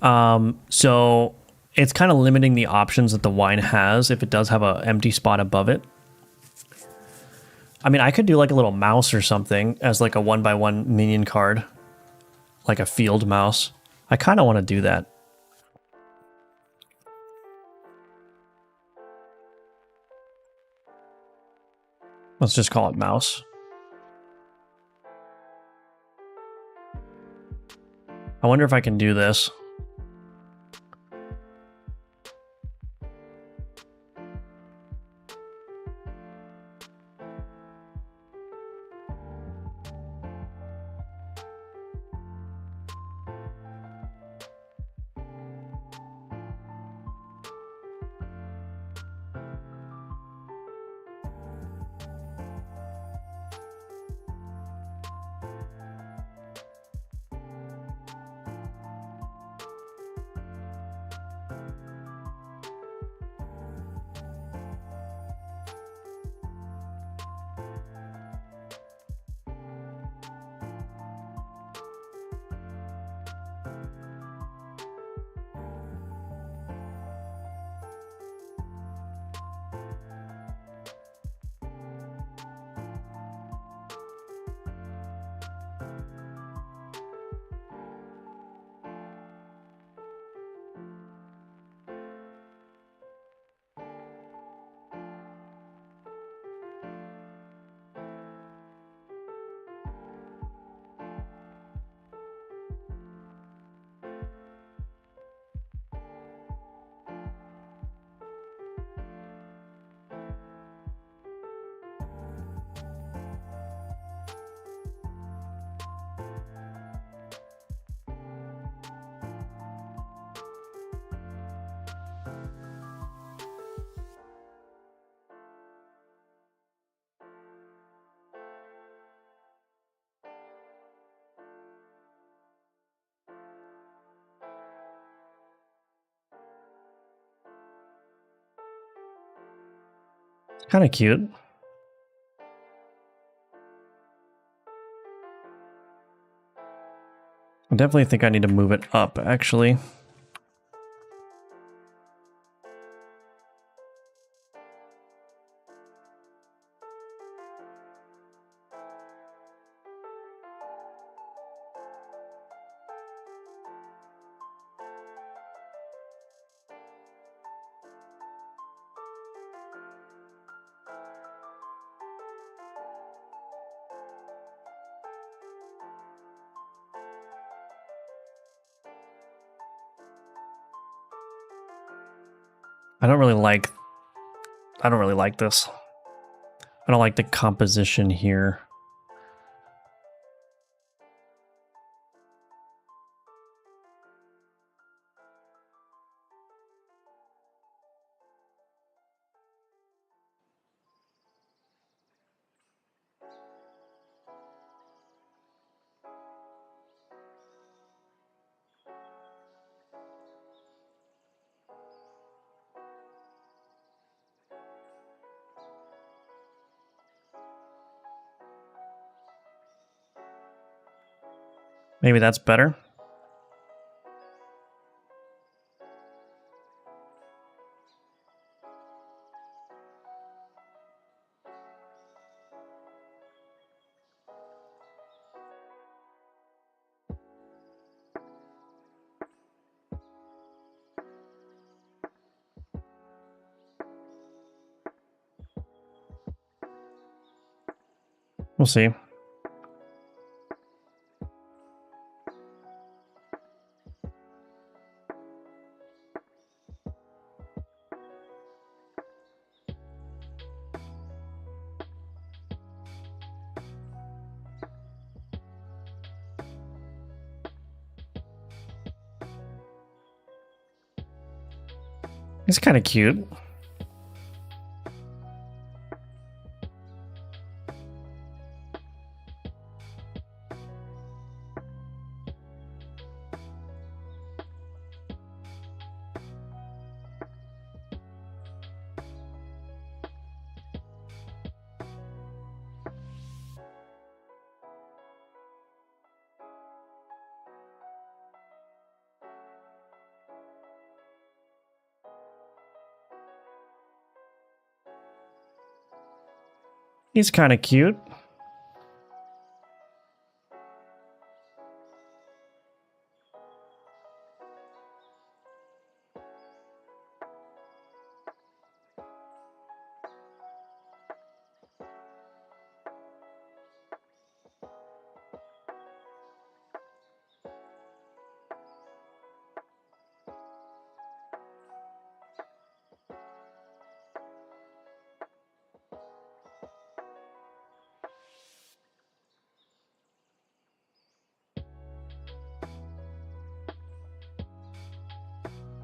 So it's kind of limiting the options that the wine has if it does have an empty spot above it. I mean, I could do like a little mouse or something as like a 1x1 minion card, like a field mouse. I kind of want to do that. Let's just call it mouse. I wonder if I can do this. Kind of cute. I definitely think I need to move it up, actually. I don't really like this. I don't like the composition here. Maybe that's better. We'll see. It's kind of cute. He's kind of cute.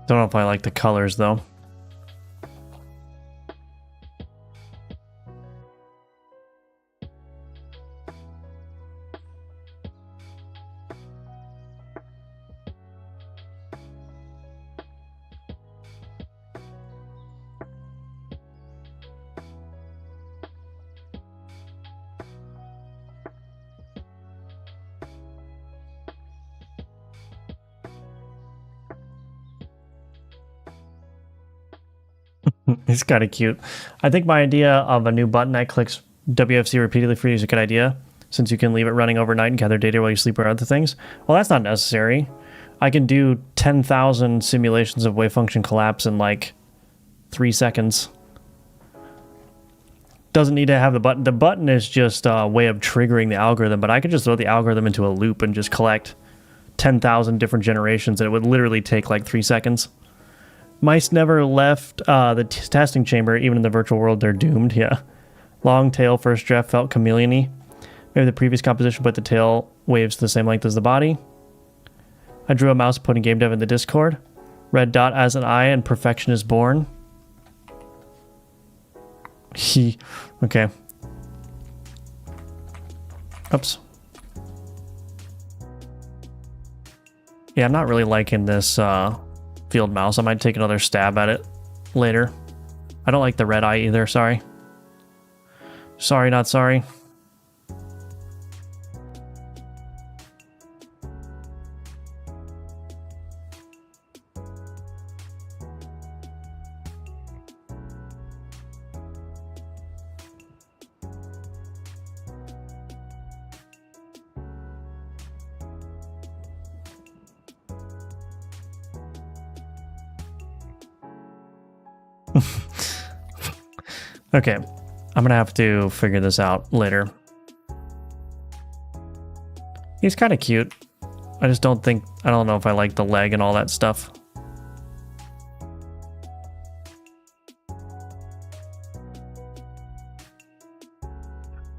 Don't know if I like the colors though. He's kind of cute. I think my idea of a new button that clicks WFC repeatedly for you is a good idea, since you can leave it running overnight and gather data while you sleep or other things. Well, that's not necessary. I can do 10,000 simulations of wave function collapse in like 3 seconds. Doesn't need to have the button. The button is just a way of triggering the algorithm, but I could just throw the algorithm into a loop and just collect 10,000 different generations, and it would literally take like 3 seconds. Mice never left the testing chamber, even in the virtual world. They're doomed. Yeah. Long tail first draft felt chameleon-y. Maybe the previous composition put the tail waves the same length as the body. I drew a mouse putting game dev in the Discord. Red dot as an eye and perfection is born. Okay. Oops. Yeah, I'm not really liking this field mouse. I might take another stab at it later. I don't like the red eye either, sorry. Sorry, not sorry. Okay, I'm gonna have to figure this out later. He's kind of cute. I just don't know if I like the leg and all that stuff.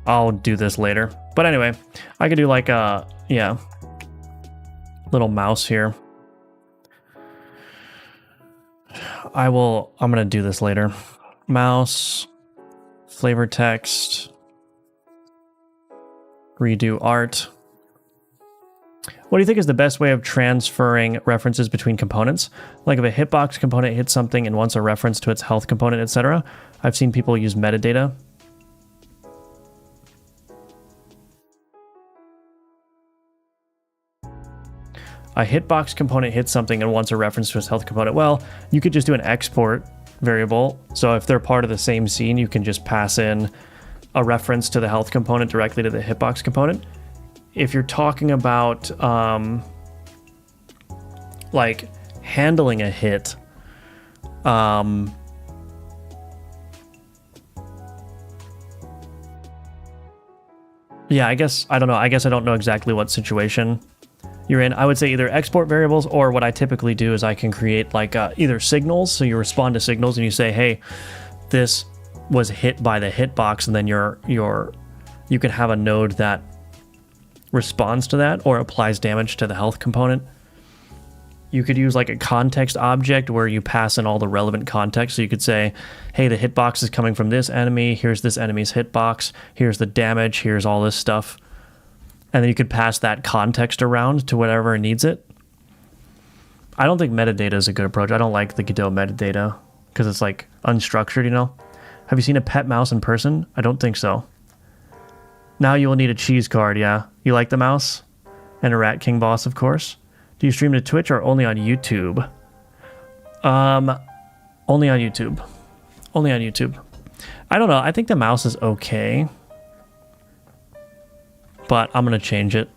I'll do this later. But anyway, I could do like a, yeah, little mouse here. I'm gonna do this later. Mouse, flavor text, redo art. What do you think is the best way of transferring references between components? Like if a hitbox component hits something and wants a reference to its health component, etc. I've seen people use metadata. A hitbox component hits something and wants a reference to its health component. Well, you could just do an export variable. So if they're part of the same scene, you can just pass in a reference to the health component directly to the hitbox component. If you're talking about like handling a hit, yeah, I guess I don't know. I guess I don't know exactly what situation you're in. I would say either export variables, or what I typically do is I can create like either signals. So you respond to signals and you say, hey, this was hit by the hitbox, and then you can have a node that responds to that or applies damage to the health component. You could use like a context object where you pass in all the relevant context. So you could say, hey, the hitbox is coming from this enemy. Here's this enemy's hitbox. Here's the damage. Here's all this stuff. And then you could pass that context around to whatever needs it. I don't think metadata is a good approach. I don't like the Godot metadata because it's like unstructured, you know? Have you seen a pet mouse in person? I don't think so. Now you will need a cheese card, yeah. You like the mouse? And a Rat King boss, of course. Do you stream to Twitch or only on YouTube? Only on YouTube. Only on YouTube. I don't know. I think the mouse is okay. But I'm going to change it.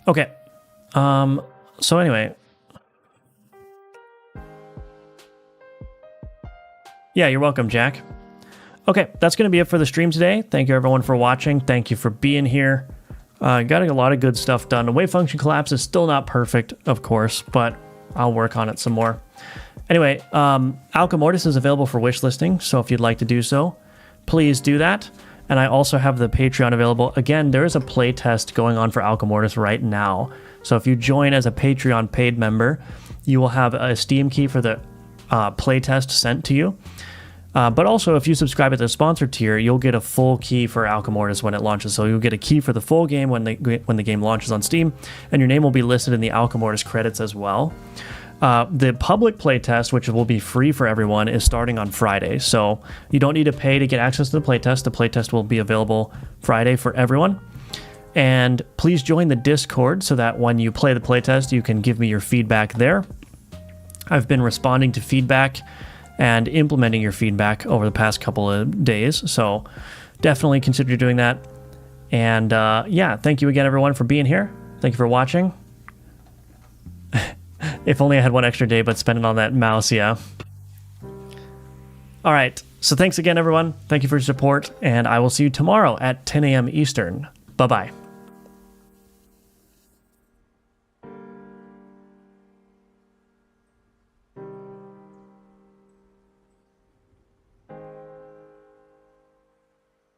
Okay. So anyway. Yeah, you're welcome, Jack. Okay, that's going to be it for the stream today. Thank you everyone for watching. Thank you for being here. Got a lot of good stuff done. The wave function collapse is still not perfect, of course, but I'll work on it some more. Anyway, Alchemortis is available for wish listing, so if you'd like to do so, please do that. And I also have the Patreon available. Again, there is a play test going on for Alchemortis right now. So if you join as a Patreon paid member, you will have a Steam key for the play test sent to you. But also, if you subscribe at the sponsor tier, you'll get a full key for Alchemortis when it launches. So you'll get a key for the full game when the game launches on Steam, and your name will be listed in the Alchemortis credits as well. The public playtest, which will be free for everyone, is starting on Friday. So you don't need to pay to get access to the playtest. The playtest will be available Friday for everyone. And please join the Discord so that when you play the playtest, you can give me your feedback there. I've been responding to feedback and implementing your feedback over the past couple of days. So definitely consider doing that. And yeah, thank you again, everyone, for being here. Thank you for watching. If only I had one extra day, but spend it on that mouse, yeah. All right. So thanks again, everyone. Thank you for your support, and I will see you tomorrow at 10 a.m. Eastern. Bye-bye.